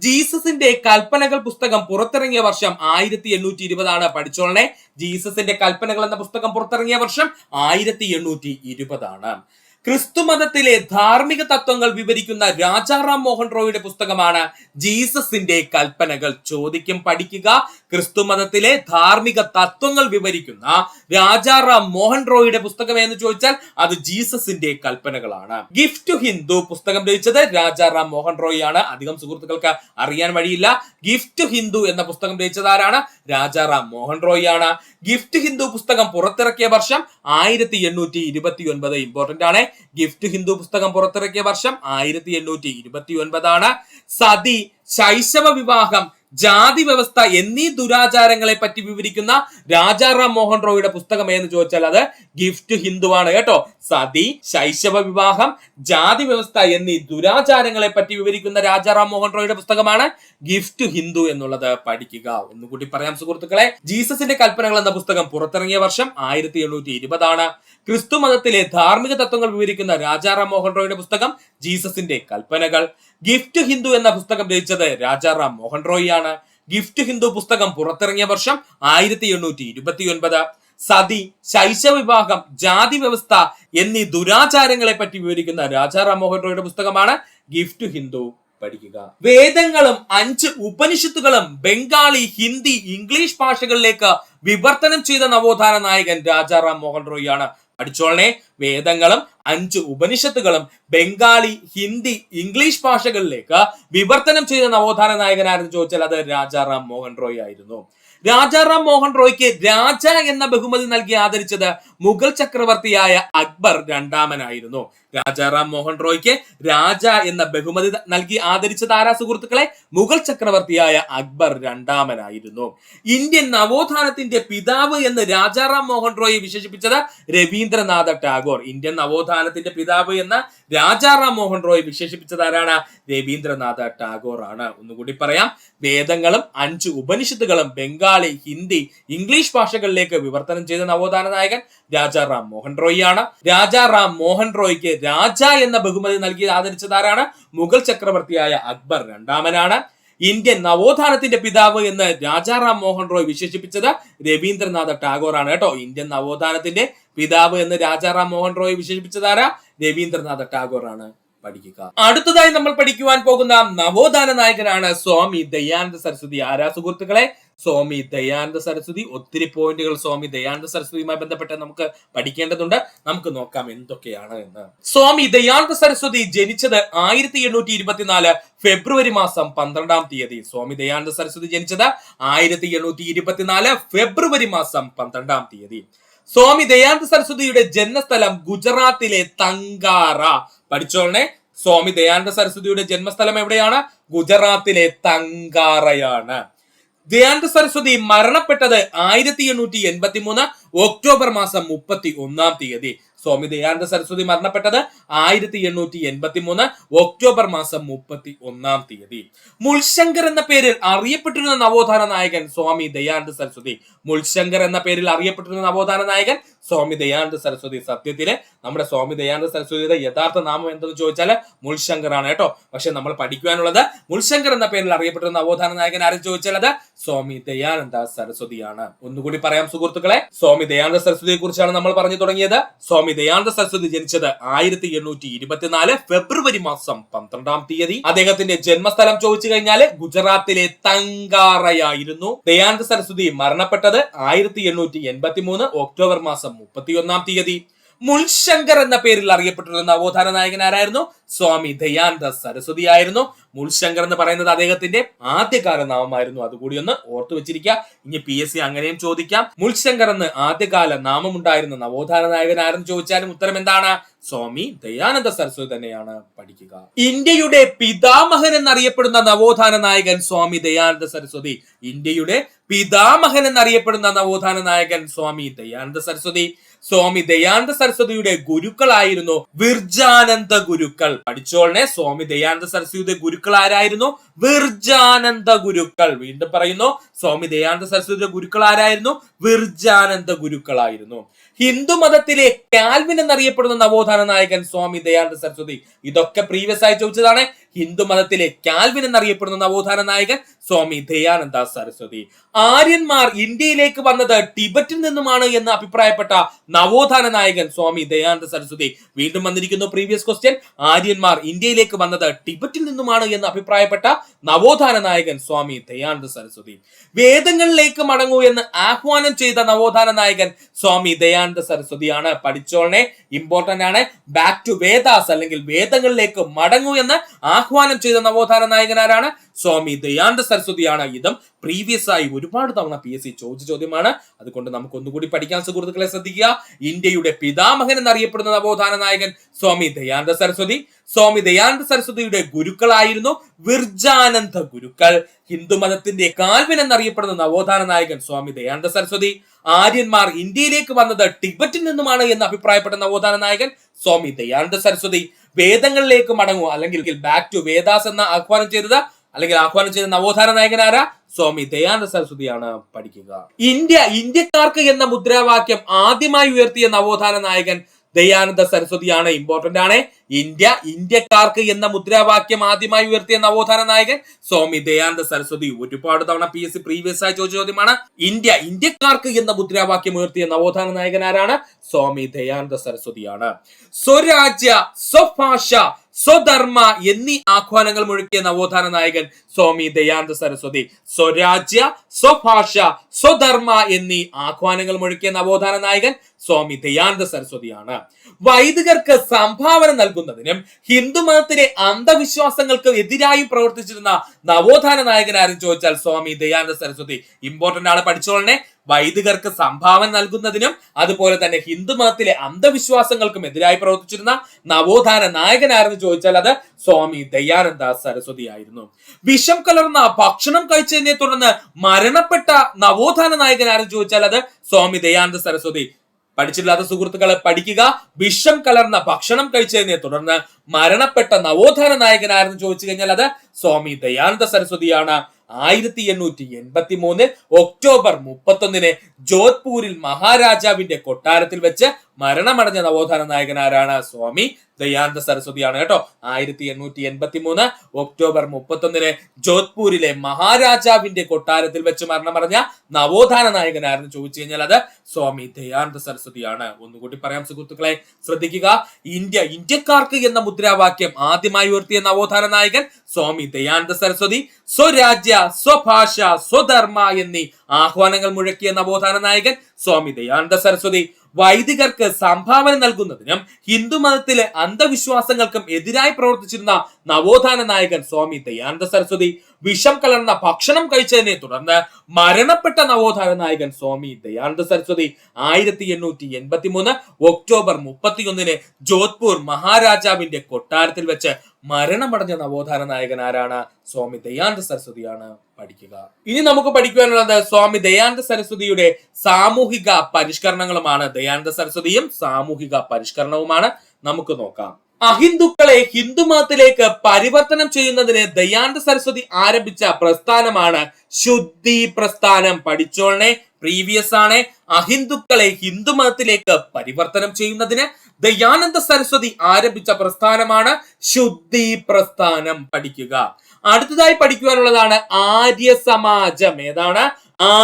ജീസസിന്റെ കൽപ്പനകൾ പുസ്തകം പുറത്തിറങ്ങിയ വർഷം 1820 ആണ്. പഠിച്ചോളനെ, ജീസസിന്റെ കൽപ്പനകൾ എന്ന പുസ്തകം പുറത്തിറങ്ങിയ വർഷം 1820 ആണ്. ക്രിസ്തു മതത്തിലെ ധാർമ്മിക തത്വങ്ങൾ വിവരിക്കുന്ന രാജാറാം മോഹൻ റോയിയുടെ പുസ്തകമാണ് ജീസസിന്റെ കൽപ്പനകൾ. ചോദിക്കും, പഠിക്കുക. ക്രിസ്തു മതത്തിലെ ധാർമ്മിക തത്വങ്ങൾ വിവരിക്കുന്ന രാജാറാം മോഹൻ റോയിയുടെ പുസ്തകം എന്ന് ചോദിച്ചാൽ അത് ജീസസിന്റെ കൽപ്പനകളാണ്. ഗിഫ്റ്റ് ടു ഹിന്ദു പുസ്തകം രചിച്ചത് രാജാറാം മോഹൻ റോയ് ആണ്. അധികം സുഹൃത്തുക്കൾക്ക് അറിയാൻ വഴിയില്ല. ഗിഫ്റ്റ് ടു ഹിന്ദു എന്ന പുസ്തകം രചിച്ചത് ആരാണ്? രാജാറാം മോഹൻ റോയ് ആണ്. ഗിഫ്റ്റ് ഹിന്ദു പുസ്തകം പുറത്തിറക്കിയ വർഷം 1829. ഇമ്പോർട്ടന്റ് ആണ്. ഗിഫ്റ്റ് ഹിന്ദു പുസ്തകം പുറത്തിറക്കിയ വർഷം 1829 ആണ്. സതി, ശൈശവ വിവാഹം, ജാതി വ്യവസ്ഥ എന്നീ ദുരാചാരങ്ങളെ പറ്റി വിവരിക്കുന്ന രാജാറാം മോഹൻ റോയിയുടെ പുസ്തകം എന്ന് ചോദിച്ചാൽ അത് ഗിഫ്റ്റ് ഹിന്ദു ആണ് കേട്ടോ. സതി, ശൈശവ വിവാഹം, ജാതി വ്യവസ്ഥ എന്നീ ദുരാചാരങ്ങളെ പറ്റി വിവരിക്കുന്ന രാജാറാം മോഹൻ റോയിയുടെ പുസ്തകമാണ് ഗിഫ്റ്റ് ഹിന്ദു എന്നുള്ളത്. പഠിക്കുക. ഒന്നുകൂടി പറയാം സുഹൃത്തുക്കളെ. ജീസസിന്റെ കൽപ്പനകൾ എന്ന പുസ്തകം പുറത്തിറങ്ങിയ വർഷം 1820 ആണ്. ക്രിസ്തു മതത്തിലെ ധാർമ്മിക തത്വങ്ങൾ വിവരിക്കുന്ന രാജാറാം മോഹൻ റോയിയുടെ പുസ്തകം ജീസസിന്റെ കൽപ്പനകൾ. ഗിഫ്റ്റ് ഹിന്ദു എന്ന പുസ്തകം രചിച്ചത് രാജാറാം മോഹൻ റോയ് ആണ്. ഗിഫ്റ്റ് ഹിന്ദു പുസ്തകം പുറത്തിറങ്ങിയ വർഷം 1829. സതി, ശൈശവ വിവാഹം, ജാതി വ്യവസ്ഥ എന്നീ ദുരാചാരങ്ങളെ പറ്റി വിവരിക്കുന്ന രാജാറാം മോഹൻ റോയിയുടെ പുസ്തകമാണ് ഗിഫ്റ്റ് ഹിന്ദു. പഠിക്കുക. വേദങ്ങളും 5 ഉപനിഷത്തുകളും ബംഗാളി, ഹിന്ദി, ഇംഗ്ലീഷ് ഭാഷകളിലേക്ക് വിവർത്തനം ചെയ്ത നവോത്ഥാന നായകൻ രാജാറാം മോഹൻ റോയ് ആണ്. പഠിച്ചോളനെ, വേദങ്ങളും 5 ഉപനിഷത്തുകളും ബംഗാളി, ഹിന്ദി, ഇംഗ്ലീഷ് ഭാഷകളിലേക്ക് വിവർത്തനം ചെയ്ത നവോത്ഥാന നായകനാരെന്ന് ചോദിച്ചാൽ അത് രാജാറാം മോഹൻ റോയ് ആയിരുന്നു. രാജാറാം മോഹൻ റോയ്ക്ക് രാജ എന്ന ബഹുമതി നൽകി ആദരിച്ചത് മുഗൾ ചക്രവർത്തിയായ അക്ബർ രണ്ടാമനായിരുന്നു. രാജാറാം മോഹൻ റോയ്ക്ക് രാജ എന്ന ബഹുമതി നൽകി ആദരിച്ചത് ആരാ സുഹൃത്തുക്കളെ? മുഗൾ ചക്രവർത്തിയായ അക്ബർ രണ്ടാമനായിരുന്നു. ഇന്ത്യൻ നവോത്ഥാനത്തിന്റെ പിതാവ് എന്ന് രാജാറാം മോഹൻ റോയെ വിശേഷിപ്പിച്ചത് രവീന്ദ്രനാഥ ടാഗോർ. ഇന്ത്യൻ നവോത്ഥാനത്തിന്റെ പിതാവ് എന്ന രാജാറാം മോഹൻ റോയെ വിശേഷിപ്പിച്ചത് ആരാണ്? രവീന്ദ്രനാഥ ടാഗോർ ആണ്. ഒന്നുകൂടി പറയാം, വേദങ്ങളും 5 ഉപനിഷത്തുകളും ബംഗാളി, ഹിന്ദി, ഇംഗ്ലീഷ് ഭാഷകളിലേക്ക് വിവർത്തനം ചെയ്ത നവോത്ഥാന നായകൻ രാജാറാം മോഹൻ റോയ് ആണ്. രാജാറാം മോഹൻ റോയ്ക്ക് രാജ എന്ന ബഹുമതി നൽകി ആദരിച്ചത് ആരാണ്? മുഗൾ ചക്രവർത്തിയായ അക്ബർ രണ്ടാമനാണ്. ഇന്ത്യൻ നവോത്ഥാനത്തിന്റെ പിതാവ് എന്ന് രാജാറാം മോഹൻ റോയ് വിശേഷിപ്പിച്ചത് രവീന്ദ്രനാഥ ടാഗോർ ആണ് കേട്ടോ. ഇന്ത്യൻ നവോത്ഥാനത്തിന്റെ പിതാവ് എന്ന് രാജാറാം മോഹൻ റോയ് വിശേഷിപ്പിച്ചത് ആരാ? രവീന്ദ്രനാഥ ടാഗോർ ആണ്. പഠിക്കുക. അടുത്തതായി നമ്മൾ പഠിക്കുവാൻ പോകുന്ന നവോത്ഥാന നായകനാണ് സ്വാമി ദയാനന്ദ സരസ്വതി. ആരാ സുഹൃത്തുക്കളെ? സ്വാമി ദയാനന്ദ സരസ്വതി. ഒത്തിരി പോയിന്റുകൾ സ്വാമി ദയാനന്ദ സരസ്വതിയുമായി ബന്ധപ്പെട്ട് നമുക്ക് പഠിക്കേണ്ടതുണ്ട്. നമുക്ക് നോക്കാം എന്തൊക്കെയാണ് എന്ന്. സ്വാമി ദയാനന്ദ സരസ്വതി ജനിച്ചത് 1824 ഫെബ്രുവരി മാസം 12-ാം തീയതി. സ്വാമി ദയാനന്ദ സരസ്വതി ജനിച്ചത് 1824 ഫെബ്രുവരി മാസം 12-ാം തീയതി. സ്വാമി ദയാനന്ദ സരസ്വതിയുടെ ജന്മസ്ഥലം ഗുജറാത്തിലെ തങ്കാറ. പഠിച്ചോളനെ, സ്വാമി ദയാനന്ദ സരസ്വതിയുടെ ജന്മസ്ഥലം എവിടെയാണ്? ഗുജറാത്തിലെ തങ്കാറയാണ്. ദയാനന്ദ സരസ്വതി മരണപ്പെട്ടത് 1883 ഒക്ടോബർ മാസം 31-ാം തീയതി. സ്വാമി ദയാനന്ദ സരസ്വതി മരണപ്പെട്ടത് 1883 ഒക്ടോബർ മാസം 31-ാം തീയതി. മുൾശങ്കർ എന്ന പേരിൽ അറിയപ്പെട്ടിരുന്ന നവോത്ഥാന നായകൻ സ്വാമി ദയാനന്ദ സരസ്വതി. മുൾശങ്കർ എന്ന പേരിൽ അറിയപ്പെട്ടിരുന്ന നവോത്ഥാന നായകൻ സ്വാമി ദയാനന്ദ സരസ്വതി. സത്യത്തില് നമ്മുടെ സ്വാമി ദയാനന്ദ സരസ്വതിയുടെ യഥാർത്ഥ നാമം എന്തെന്ന് ചോദിച്ചാൽ മുൾശങ്കർ ആണ് കേട്ടോ. പക്ഷെ നമ്മൾ പഠിക്കുവാനുള്ളത് മുൾശങ്കർ എന്ന പേരിൽ അറിയപ്പെട്ടിരുന്ന നവോത്ഥാന നായകൻ ആരും ചോദിച്ചാൽ അത് സ്വാമി ദയാനന്ദ സരസ്വതിയാണ്. ഒന്നുകൂടി പറയാം സുഹൃത്തുക്കളെ, സ്വാമി ദയാനന്ദ സരസ്വതിയെ കുറിച്ചാണ് നമ്മൾ പറഞ്ഞു തുടങ്ങിയത്. സ്വാമി ദയാനന്ദ സരസ്വതി ജനിച്ചത് 1824 ഫെബ്രുവരി മാസം 12-ാം തീയതി. അദ്ദേഹത്തിന്റെ ജന്മസ്ഥലം ചോദിച്ചു കഴിഞ്ഞാൽ ഗുജറാത്തിലെ തങ്കാറയായിരുന്നു. ദയാനന്ദ സരസ്വതി മരണപ്പെട്ടത് 1883 ഒക്ടോബർ മാസം 31-ാം തീയതി. മുൾശങ്കർ എന്ന പേരിൽ അറിയപ്പെട്ടിരുന്ന നവോത്ഥാന നായകൻ ആരായിരുന്നു? സ്വാമി ദയാനന്ദ സരസ്വതി ആയിരുന്നു. മുൾശങ്കർ എന്ന് പറയുന്നത് അദ്ദേഹത്തിന്റെ ആദ്യകാല നാമമായിരുന്നു. അതുകൂടി ഒന്ന് ഓർത്തു വെച്ചിരിക്കുക. ഇനി PSC അങ്ങനെയും ചോദിക്കാം. മുൾശങ്കർ എന്ന് ആദ്യകാല നാമമുണ്ടായിരുന്ന നവോത്ഥാന നായകൻ ആരെന്ന് ചോദിച്ചാലും ഉത്തരം എന്താണ്? സ്വാമി ദയാനന്ദ സരസ്വതി തന്നെയാണ്. പഠിക്കുക. ഇന്ത്യയുടെ പിതാമഹൻ എന്നറിയപ്പെടുന്ന നവോത്ഥാന നായകൻ സ്വാമി ദയാനന്ദ സരസ്വതി. ഇന്ത്യയുടെ പിതാമഹൻ എന്നറിയപ്പെടുന്ന നവോത്ഥാന നായകൻ സ്വാമി ദയാനന്ദ സരസ്വതി. സ്വാമി ദയാനന്ദ സരസ്വതിയുടെ ഗുരുക്കളായിരുന്നു വിർജാനന്ദ ഗുരുക്കൾ. പഠിച്ചോളനെ, സ്വാമി ദയാനന്ദ സരസ്വതിയുടെ ഗുരുക്കൾ ആരായിരുന്നു? വിർജാനന്ദ ഗുരുക്കൾ. വീണ്ടും പറയുന്നു, സ്വാമി ദയാനന്ദ സരസ്വതിയുടെ ഗുരുക്കൾ ആരായിരുന്നു? വിർജാനന്ദ ഗുരുക്കളായിരുന്നു. ഹിന്ദു മതത്തിലെ കാൽവിൻ എന്നറിയപ്പെടുന്ന നവോത്ഥാന നായകൻ സ്വാമി ദയാനന്ദ സരസ്വതി. ഇതൊക്കെ പ്രീവിയസ് ആയി ചോദിച്ചതാണ്. ഹിന്ദു മതത്തിലെ കാൽവിൻ എന്നറിയപ്പെടുന്ന നവോത്ഥാന നായകൻ സ്വാമി ദയാനന്ദ സരസ്വതി. ആര്യന്മാർ ഇന്ത്യയിലേക്ക് വന്നത് ടിബറ്റിൽ നിന്നുമാണ് എന്ന് അഭിപ്രായപ്പെട്ട നവോത്ഥാന നായകൻ സ്വാമി ദയാനന്ദ സരസ്വതി. വീണ്ടും വന്നിരിക്കുന്നു പ്രീവിയസ് ക്വസ്റ്റ്യൻ. ആര്യന്മാർ ഇന്ത്യയിലേക്ക് വന്നത് ടിബറ്റിൽ നിന്നുമാണ് എന്ന് അഭിപ്രായപ്പെട്ട നവോത്ഥാന നായകൻ സ്വാമി ദയാനന്ദ സരസ്വതി. വേദങ്ങളിലേക്ക് മടങ്ങൂ എന്ന് ആഹ്വാനം ചെയ്ത നവോത്ഥാന നായകൻ സ്വാമി ദയാനന്ദ സരസ്വതിയാണ്. പഠിച്ചോളനെ, ഇമ്പോർട്ടന്റ് ആണ്. ബാക്ക് ടു വേദാസ് അല്ലെങ്കിൽ വേദങ്ങളിലേക്ക് മടങ്ങൂ എന്ന് ആഹ്വാനം ചെയ്ത നവോത്ഥാന നായകൻ ആരാണ്? സ്വാമി ദയാനന്ദ സരസ്വതിയാണ്. ഇതും പ്രീവിയസ് ആയി ഒരുപാട് തവണ PSC ചോദിച്ച ചോദ്യമാണ്. അതുകൊണ്ട് നമുക്ക് ഒന്നുകൂടി പഠിക്കാൻ സുഹൃത്തുക്കളെ ശ്രദ്ധിക്കുക. ഇന്ത്യയുടെ പിതാമഹൻ എന്നറിയപ്പെടുന്ന നവോത്ഥാന നായകൻ സ്വാമി ദയാനന്ദ സരസ്വതി. സ്വാമി ദയാനന്ദ സരസ്വതിയുടെ ഗുരുക്കളായിരുന്നു വിർജാനന്ദ ഗുരുക്കൾ. ഹിന്ദു മതത്തിന്റെ കാൽവിൻ എന്നറിയപ്പെടുന്ന നവോത്ഥാന നായകൻ സ്വാമി ദയാനന്ദ സരസ്വതി. ആര്യന്മാർ ഇന്ത്യയിലേക്ക് വന്നത് ടിബറ്റിൽ നിന്നുമാണ് എന്ന് അഭിപ്രായപ്പെട്ട നവോത്ഥാന നായകൻ സ്വാമി ദയാനന്ദ സരസ്വതി. വേദങ്ങളിലേക്ക് മടങ്ങൂ അല്ലെങ്കിൽ ബാക്ക് ടു വേദാസ് എന്ന ആഹ്വാനം ചെയ്ത നവോത്ഥാന നായകൻ ആരാ? സ്വാമി ദയാനന്ദ സരസ്വതിയാണ്. പഠിക്കുക. ഇന്ത്യക്കാർക്ക് എന്ന മുദ്രാവാക്യം ആദ്യമായി ഉയർത്തിയ നവോത്ഥാന നായകൻ ദയാനന്ദ സരസ്വതിയാണ്. ഇമ്പോർട്ടന്റ് ആണ്. ഇന്ത്യക്കാർക്ക് എന്ന മുദ്രാവാക്യം ആദ്യമായി ഉയർത്തിയ നവോത്ഥാന നായകൻ സ്വാമി ദയാനന്ദ സരസ്വതി. ഒരുപാട് തവണ PSC പ്രീവിയസ് ആയി ചോദിച്ച ചോദ്യമാണ്. ഇന്ത്യക്കാർക്ക് എന്ന മുദ്രാവാക്യം ഉയർത്തിയ നവോത്ഥാന നായകൻ ആരാണ്? സ്വാമി ദയാനന്ദ സരസ്വതിയാണ്. സ്വരാജ്യ, സ്വഭാഷ, സ്വധർമ്മ എന്നീ ആഹ്വാനങ്ങൾ മുഴക്കിയ നവോത്ഥാന നായകൻ സ്വാമി ദയാനന്ദ സരസ്വതി. സ്വരാജ്യ, സ്വഭാഷ, സ്വധർമ്മ എന്നീ ആഹ്വാനങ്ങൾ മുഴക്കിയ നവോത്ഥാന നായകൻ സ്വാമി ദയാനന്ദ സരസ്വതിയാണ്. വൈദികർക്ക് സംഭാവന നൽകുന്നതിനും ഹിന്ദുമതത്തിലെ അന്ധവിശ്വാസങ്ങൾക്ക് എതിരായും പ്രവർത്തിച്ചിരുന്ന നവോത്ഥാന നായകൻ ആരും ചോദിച്ചാൽ സ്വാമി ദയാനന്ദ സരസ്വതി. ഇമ്പോർട്ടന്റ് ആണ്, പഠിച്ചോളനെ. വൈദികർക്ക് സംഭാവന നൽകുന്നതിനും അതുപോലെ തന്നെ ഹിന്ദുമതത്തിലെ അന്ധവിശ്വാസങ്ങൾക്കും എതിരായി പ്രവർത്തിച്ചിരുന്ന നവോത്ഥാന നായകനാരെന്ന് ചോദിച്ചാൽ അത് സ്വാമി ദയാനന്ദ സരസ്വതി ആയിരുന്നു. വിഷം കലർന്ന ഭക്ഷണം കഴിച്ചതിനെ തുടർന്ന് മരണപ്പെട്ട നവോത്ഥാന നായകനാരെന്ന് ചോദിച്ചാൽ അത് സ്വാമി ദയാനന്ദ സരസ്വതി. പഠിച്ചില്ലാത്ത സുഹൃത്തുക്കളെ പഠിക്കുക. വിഷം കലർന്ന ഭക്ഷണം കഴിച്ചതിനെ തുടർന്ന് മരണപ്പെട്ട നവോത്ഥാന നായകനാരെന്ന് ചോദിച്ചു കഴിഞ്ഞാൽ അത് സ്വാമി ദയാനന്ദ സരസ്വതിയാണ്. 1883 ഒക്ടോബർ 31 ജോധ്പൂരിൽ മഹാരാജാവിന്റെ കൊട്ടാരത്തിൽ വെച്ച് മരണമടഞ്ഞ നവോത്ഥാന നായകൻ ആരാണ്? സ്വാമി ദയാനന്ദ സരസ്വതിയാണ് കേട്ടോ. 1883 ഒക്ടോബർ 31 ജോധ്പൂരിലെ മഹാരാജാവിന്റെ കൊട്ടാരത്തിൽ വെച്ച് മരണമടഞ്ഞ നവോത്ഥാന നായകൻ ആരെന്ന് ചോദിച്ചു കഴിഞ്ഞാൽ അത് സ്വാമി ദയാനന്ദ സരസ്വതിയാണ്. ഒന്നുകൂടി പറയാം സുഹൃത്തുക്കളെ, ശ്രദ്ധിക്കുക. ഇന്ത്യക്കാർക്ക് എന്ന മുദ്രാവാക്യം ആദ്യമായി ഉയർത്തിയ നവോത്ഥാന നായകൻ സ്വാമി ദയാനന്ദ സരസ്വതി. സ്വരാജ്യ, സ്വഭാഷ, സ്വധർമ്മ എന്നീ ആഹ്വാനങ്ങൾ മുഴക്കിയ നവോത്ഥാന നായകൻ സ്വാമി ദയാനന്ദ സരസ്വതി. വൈദികർക്ക് സംഭാവന നൽകുന്നതിനും ഹിന്ദുമതത്തിലെ അന്ധവിശ്വാസങ്ങൾക്കും എതിരായി പ്രവർത്തിച്ചിരുന്ന നവോത്ഥാന നായകൻ സ്വാമി ദയാനന്ദ സരസ്വതി. വിഷം കലർന്ന ഭക്ഷണം കഴിച്ചതിനെ തുടർന്ന് മരണപ്പെട്ട നവോത്ഥാന നായകൻ സ്വാമി ദയാനന്ദ സരസ്വതി. 1883 ഒക്ടോബർ 31 ജോധ്പൂർ മഹാരാജാവിന്റെ കൊട്ടാരത്തിൽ വെച്ച് മരണമടഞ്ഞ നവോത്ഥാന നായകൻ ആരാണ്? സ്വാമി ദയാനന്ദ സരസ്വതിയാണ്. പഠിക്കുക. ഇനി നമുക്ക് പഠിക്കുവാനുള്ളത് സ്വാമി ദയാനന്ദ സരസ്വതിയുടെ സാമൂഹിക പരിഷ്കരണങ്ങളുമാണ്. ദയാനന്ദ സരസ്വതിയും സാമൂഹിക പരിഷ്കരണവുമാണ്. നമുക്ക് നോക്കാം. അഹിന്ദുക്കളെ ഹിന്ദുമതത്തിലേക്ക് പരിവർത്തനം ചെയ്യുന്നതിന് ദയാനന്ദ സരസ്വതി ആരംഭിച്ച പ്രസ്ഥാനമാണ് ശുദ്ധി പ്രസ്ഥാനം. പഠിച്ചോളനെ, പ്രീവിയസ് ആണ്. അഹിന്ദുക്കളെ ഹിന്ദുമതത്തിലേക്ക് പരിവർത്തനം ചെയ്യുന്നതിന് ദയാനന്ദ സരസ്വതി ആരംഭിച്ച പ്രസ്ഥാനമാണ് ശുദ്ധി പ്രസ്ഥാനം. പഠിക്കുക. അടുത്തതായി പഠിക്കുവാനുള്ളതാണ് ആര്യ സമാജം. ഏതാണ്?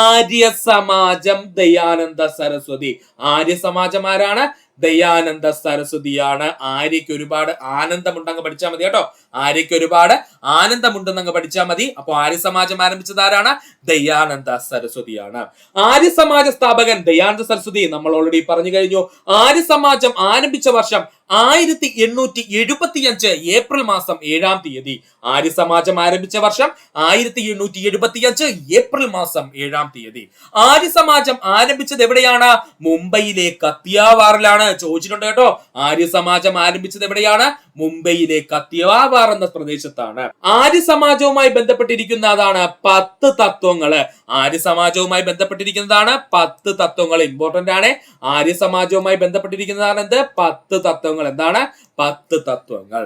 ആര്യ സമാജം ദയാനന്ദ സരസ്വതി. ആര്യ സമാജം ആരാണ്? ദയാനന്ദ സരസ്വതിയാണ്. ആര്യയ്ക്ക് ഒരുപാട് ആനന്ദമുണ്ടങ്ങ് പഠിച്ചാൽ മതി കേട്ടോ. ആര്യയ്ക്ക് ഒരുപാട് ആനന്ദമുണ്ടെന്നങ്ങ് പഠിച്ചാൽ മതി. അപ്പൊ ആര്യ സമാജം ആരംഭിച്ചത് ആരാണ്? ദയാനന്ദ സരസ്വതിയാണ്. ആര്യ സമാജ സ്ഥാപകൻ ദയാനന്ദ സരസ്വതി നമ്മൾ ഓൾറെഡി പറഞ്ഞു കഴിഞ്ഞു. ആര്യ സമാജം ആരംഭിച്ച വർഷം 1875 ഏപ്രിൽ മാസം 7-ാം തീയതി. ആര്യ സമാജം ആരംഭിച്ച വർഷം 1875 ഏപ്രിൽ മാസം 7-ാം തീയതി. ആര്യ സമാജം ആരംഭിച്ചത് എവിടെയാണ്? മുംബൈയിലെ കത്തിയാവാറിലാണ്. ചോദിച്ചിട്ടുണ്ട് കേട്ടോ. ആര്യ സമാജം ആരംഭിച്ചത് എവിടെയാണ്? മുംബൈയിലെ കത്തിയാവാർ എന്ന പ്രദേശത്താണ്. ആര്യ സമാജവുമായി ബന്ധപ്പെട്ടിരിക്കുന്നതാണ് 10 തത്വങ്ങള്. ആര്യ സമാജവുമായി ബന്ധപ്പെട്ടിരിക്കുന്നതാണ് 10 തത്വങ്ങൾ. ഇമ്പോർട്ടന്റ് ആണ്. ആര്യ സമാജവുമായി ബന്ധപ്പെട്ടിരിക്കുന്നതാണ് എന്ത്? 10 തത്വങ്ങൾ. എന്താണ്? 10 തത്വങ്ങൾ.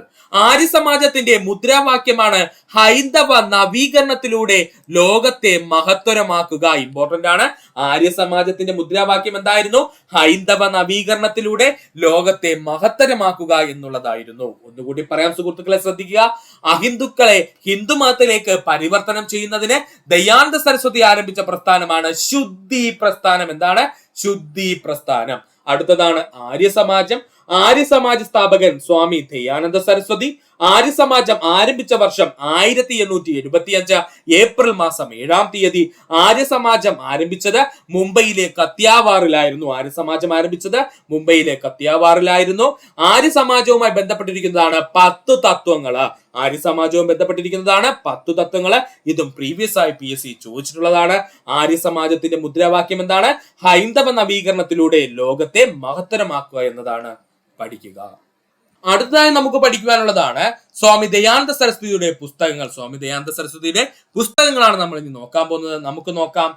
ആര്യ സമാജത്തിന്റെ മുദ്രാവാക്യമാണ് ഹൈന്ദവ നവീകരണത്തിലൂടെ ലോകത്തെ മഹത്തരമാക്കുക. ഇമ്പോർട്ടന്റ് ആണ്. ആര്യ സമാജത്തിന്റെ മുദ്രാവാക്യം എന്തായിരുന്നു? ഹൈന്ദവ നവീകരണത്തിലൂടെ ലോകത്തെ മഹത്തരമാക്കുക എന്നുള്ളതായിരുന്നു. ഒന്നുകൂടി പറയാം സുഹൃത്തുക്കളെ, ശ്രദ്ധിക്കുക. അഹിന്ദുക്കളെ ഹിന്ദുമതത്തിലേക്ക് പരിവർത്തനം ചെയ്യുന്നതിന് ദയാനന്ദ സരസ്വതി ആരംഭിച്ച പ്രസ്ഥാനമാണ് ശുദ്ധി പ്രസ്ഥാനം. എന്താണ്? ശുദ്ധി പ്രസ്ഥാനം. അടുത്തതാണ് ആര്യ സമാജം. ആര്യ സമാജ സ്ഥാപകൻ സ്വാമി ദയാനന്ദ സരസ്വതി. ആര്യ സമാജം ആരംഭിച്ച വർഷം 1875 ഏപ്രിൽ മാസം 7-ാം തീയതി. ആര്യ സമാജം ആരംഭിച്ചത് മുംബൈയിലെ കത്തിയാവാറിലായിരുന്നു. ആര്യ സമാജം ആരംഭിച്ചത് മുംബൈയിലെ കത്തിയാവാറിലായിരുന്നു. ആര്യ സമാജവുമായി ബന്ധപ്പെട്ടിരിക്കുന്നതാണ് 10 തത്വങ്ങള്. ആര്യ സമാജവും ബന്ധപ്പെട്ടിരിക്കുന്നതാണ് 10 തത്വങ്ങള്. ഇതും പ്രീവിയസ് ആയി PSC ചോദിച്ചിട്ടുള്ളതാണ്. ആര്യ സമാജത്തിന്റെ മുദ്രാവാക്യം എന്താണ്? ഹൈന്ദവ നവീകരണത്തിലൂടെ ലോകത്തെ മഹത്തരമാക്കുക എന്നതാണ്. പഠിക്കുക. അടുത്തതായി നമുക്ക് പഠിക്കുവാനുള്ളതാണ് സ്വാമി ദയാനന്ദ സരസ്വതിയുടെ പുസ്തകങ്ങൾ. സ്വാമി ദയാനന്ദ സരസ്വതിയുടെ പുസ്തകങ്ങളാണ് നമ്മൾ ഇനി നോക്കാൻ പോകുന്നത്. നമുക്ക് നോക്കാം.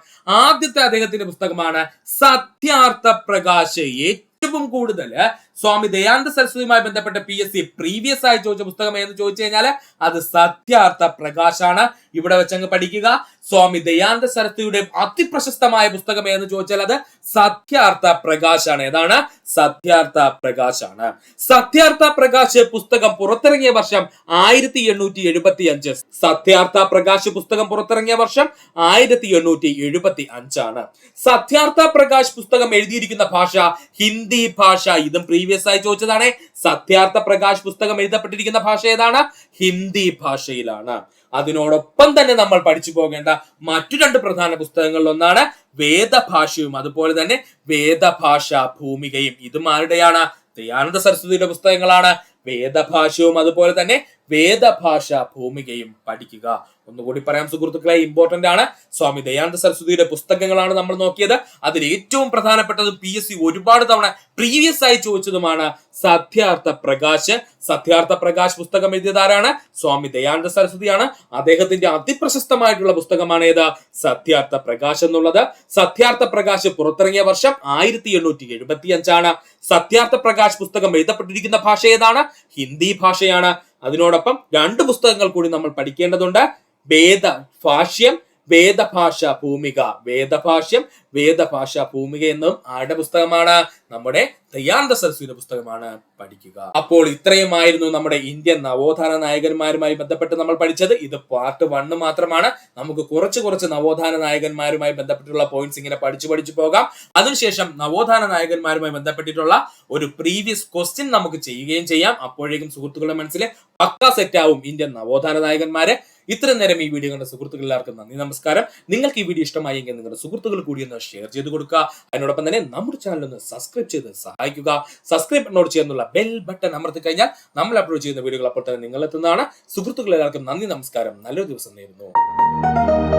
ആദ്യത്തെ അദ്ദേഹത്തിന്റെ പുസ്തകമാണ് സത്യാർത്ഥ പ്രകാശ്. ഏറ്റവും കൂടുതൽ സ്വാമി ദയാനന്ദ സരസ്വതിയുമായി ബന്ധപ്പെട്ട PSC പ്രീവിയസ് ആയി ചോദിച്ച പുസ്തകം എന്ന് ചോദിച്ചു കഴിഞ്ഞാൽ അത് സത്യാർത്ഥ പ്രകാശാണ്. ഇവിടെ വെച്ചങ്ങ് പഠിക്കുക. സ്വാമി ദയാനന്ദ സരസ്വതിയുടെ അതിപ്രശസ്തമായ പുസ്തകം എന്ന് ചോദിച്ചാൽ അത് സത്യാർത്ഥ പ്രകാശാണ്. ഏതാണ്? സത്യാർത്ഥ പ്രകാശാണ്. സത്യാർത്ഥ പ്രകാശ് പുസ്തകം പുറത്തിറങ്ങിയ വർഷം 1875. സത്യാർത്ഥ പ്രകാശ് പുസ്തകം പുറത്തിറങ്ങിയ വർഷം 1875 ആണ്. സത്യാർത്ഥ പ്രകാശ് പുസ്തകം എഴുതിയിരിക്കുന്ന ഭാഷ ഹിന്ദി ഭാഷ. ഇതും പ്രീവിയസ് ആയി ചോദിച്ചതാണ്. സത്യാർത്ഥ പ്രകാശ് പുസ്തകം എഴുതപ്പെട്ടിരിക്കുന്ന ഭാഷ ഏതാണ്? ഹിന്ദി ഭാഷയിലാണ്. അതിനോടൊപ്പം തന്നെ നമ്മൾ പഠിച്ചു പോകേണ്ട മറ്റു രണ്ട് പ്രധാന പുസ്തകങ്ങളിൽ ഒന്നാണ് വേദഭാഷയും അതുപോലെ തന്നെ വേദഭാഷാ ഭൂമികയും. ഇതും ആരുടെയാണ്? ദയാനന്ദ സരസ്വതിയുടെ പുസ്തകങ്ങളാണ്. വേദഭാഷയും അതുപോലെ തന്നെ വേദഭാഷാ ഭൂമികയും പഠിക്കുക. ഒന്നുകൂടി പറയാം സുഹൃത്തുക്കളെ, ഇമ്പോർട്ടന്റ് ആണ്. സ്വാമി ദയാനന്ദ സരസ്വതിയുടെ പുസ്തകങ്ങളാണ് നമ്മൾ നോക്കിയത്. അതിൽ ഏറ്റവും പ്രധാനപ്പെട്ടത് PSC ഒരുപാട് തവണ പ്രീവിയസ് ആയി ചോദിച്ചതുമാണ് സത്യാർത്ഥ പ്രകാശ്. സത്യാർത്ഥ പ്രകാശ് പുസ്തകം എഴുതിയതാരാണ്? സ്വാമി ദയാനന്ദ സരസ്വതിയാണ്. അദ്ദേഹത്തിന്റെ അതിപ്രശസ്തമായിട്ടുള്ള പുസ്തകമാണ് ഏത്? സത്യാർത്ഥ പ്രകാശ് എന്നുള്ളത്. സത്യാർത്ഥ പ്രകാശ് പുറത്തിറങ്ങിയ വർഷം 1875 സത്യാർത്ഥ പ്രകാശ് പുസ്തകം എഴുതപ്പെട്ടിരിക്കുന്ന ഭാഷ ഏതാണ്? ഹിന്ദി ഭാഷയാണ്. അതിനോടൊപ്പം രണ്ട് പുസ്തകങ്ങൾ കൂടി നമ്മൾ പഠിക്കേണ്ടതുണ്ട്. വേദഭാഷ്യം, വേദഭാഷ ഭൂമിക. വേദഭാഷ്യം, വേദഭാഷ ഭൂമിക എന്നും ആരുടെ പുസ്തകമാണ്? നമ്മുടെ ദയാനന്ദ സരസ്വതിയുടെ പുസ്തകമാണ്. പഠിക്കുക. അപ്പോൾ ഇത്രയുമായിരുന്നു നമ്മുടെ ഇന്ത്യൻ നവോത്ഥാന നായകന്മാരുമായി ബന്ധപ്പെട്ട് നമ്മൾ പഠിച്ചത്. ഇത് പാർട്ട് 1 മാത്രമാണ്. നമുക്ക് കുറച്ച് നവോത്ഥാന നായകന്മാരുമായി ബന്ധപ്പെട്ടുള്ള പോയിന്റ്സ് ഇങ്ങനെ പഠിച്ചു പോകാം. അതിനുശേഷം നവോത്ഥാന നായകന്മാരുമായി ബന്ധപ്പെട്ടിട്ടുള്ള ഒരു പ്രീവിയസ് ക്വസ്റ്റ്യൻ നമുക്ക് ചെയ്യുകയും ചെയ്യാം. അപ്പോഴേക്കും സുഹൃത്തുക്കളുടെ മനസ്സിൽ പക്ക സെറ്റ് ആവും ഇന്ത്യൻ നവോത്ഥാന നായകന്മാരെ. ഇത്രയും നേരം ഈ വീഡിയോ കണ്ട സുഹൃത്തുക്കൾ എല്ലാവർക്കും നന്ദി, നമസ്കാരം. നിങ്ങൾക്ക് ഈ വീഡിയോ ഇഷ്ടമായെങ്കിൽ നിങ്ങളുടെ സുഹൃത്തുക്കൾ കൂടി ഒന്ന് ഷെയർ ചെയ്ത് കൊടുക്കുക. അതിനോടൊപ്പം തന്നെ നമ്മുടെ ചാനൽ ഒന്ന് സബ്സ്ക്രൈബ് ചെയ്ത് സഹായിക്കുക. സബ്സ്ക്രൈബ് ബട്ടനോട് ചേർന്നുള്ള ബെൽ ബട്ടൺ അമർത്തി കഴിഞ്ഞാൽ നമ്മൾ അപ്ലോഡ് ചെയ്യുന്ന വീഡിയോകൾ അപ്പോൾ തന്നെ നിങ്ങൾ എത്തുന്നതാണ്. സുഹൃത്തുക്കൾ എല്ലാവർക്കും നന്ദി, നമസ്കാരം. നല്ലൊരു ദിവസം നേരുന്നു.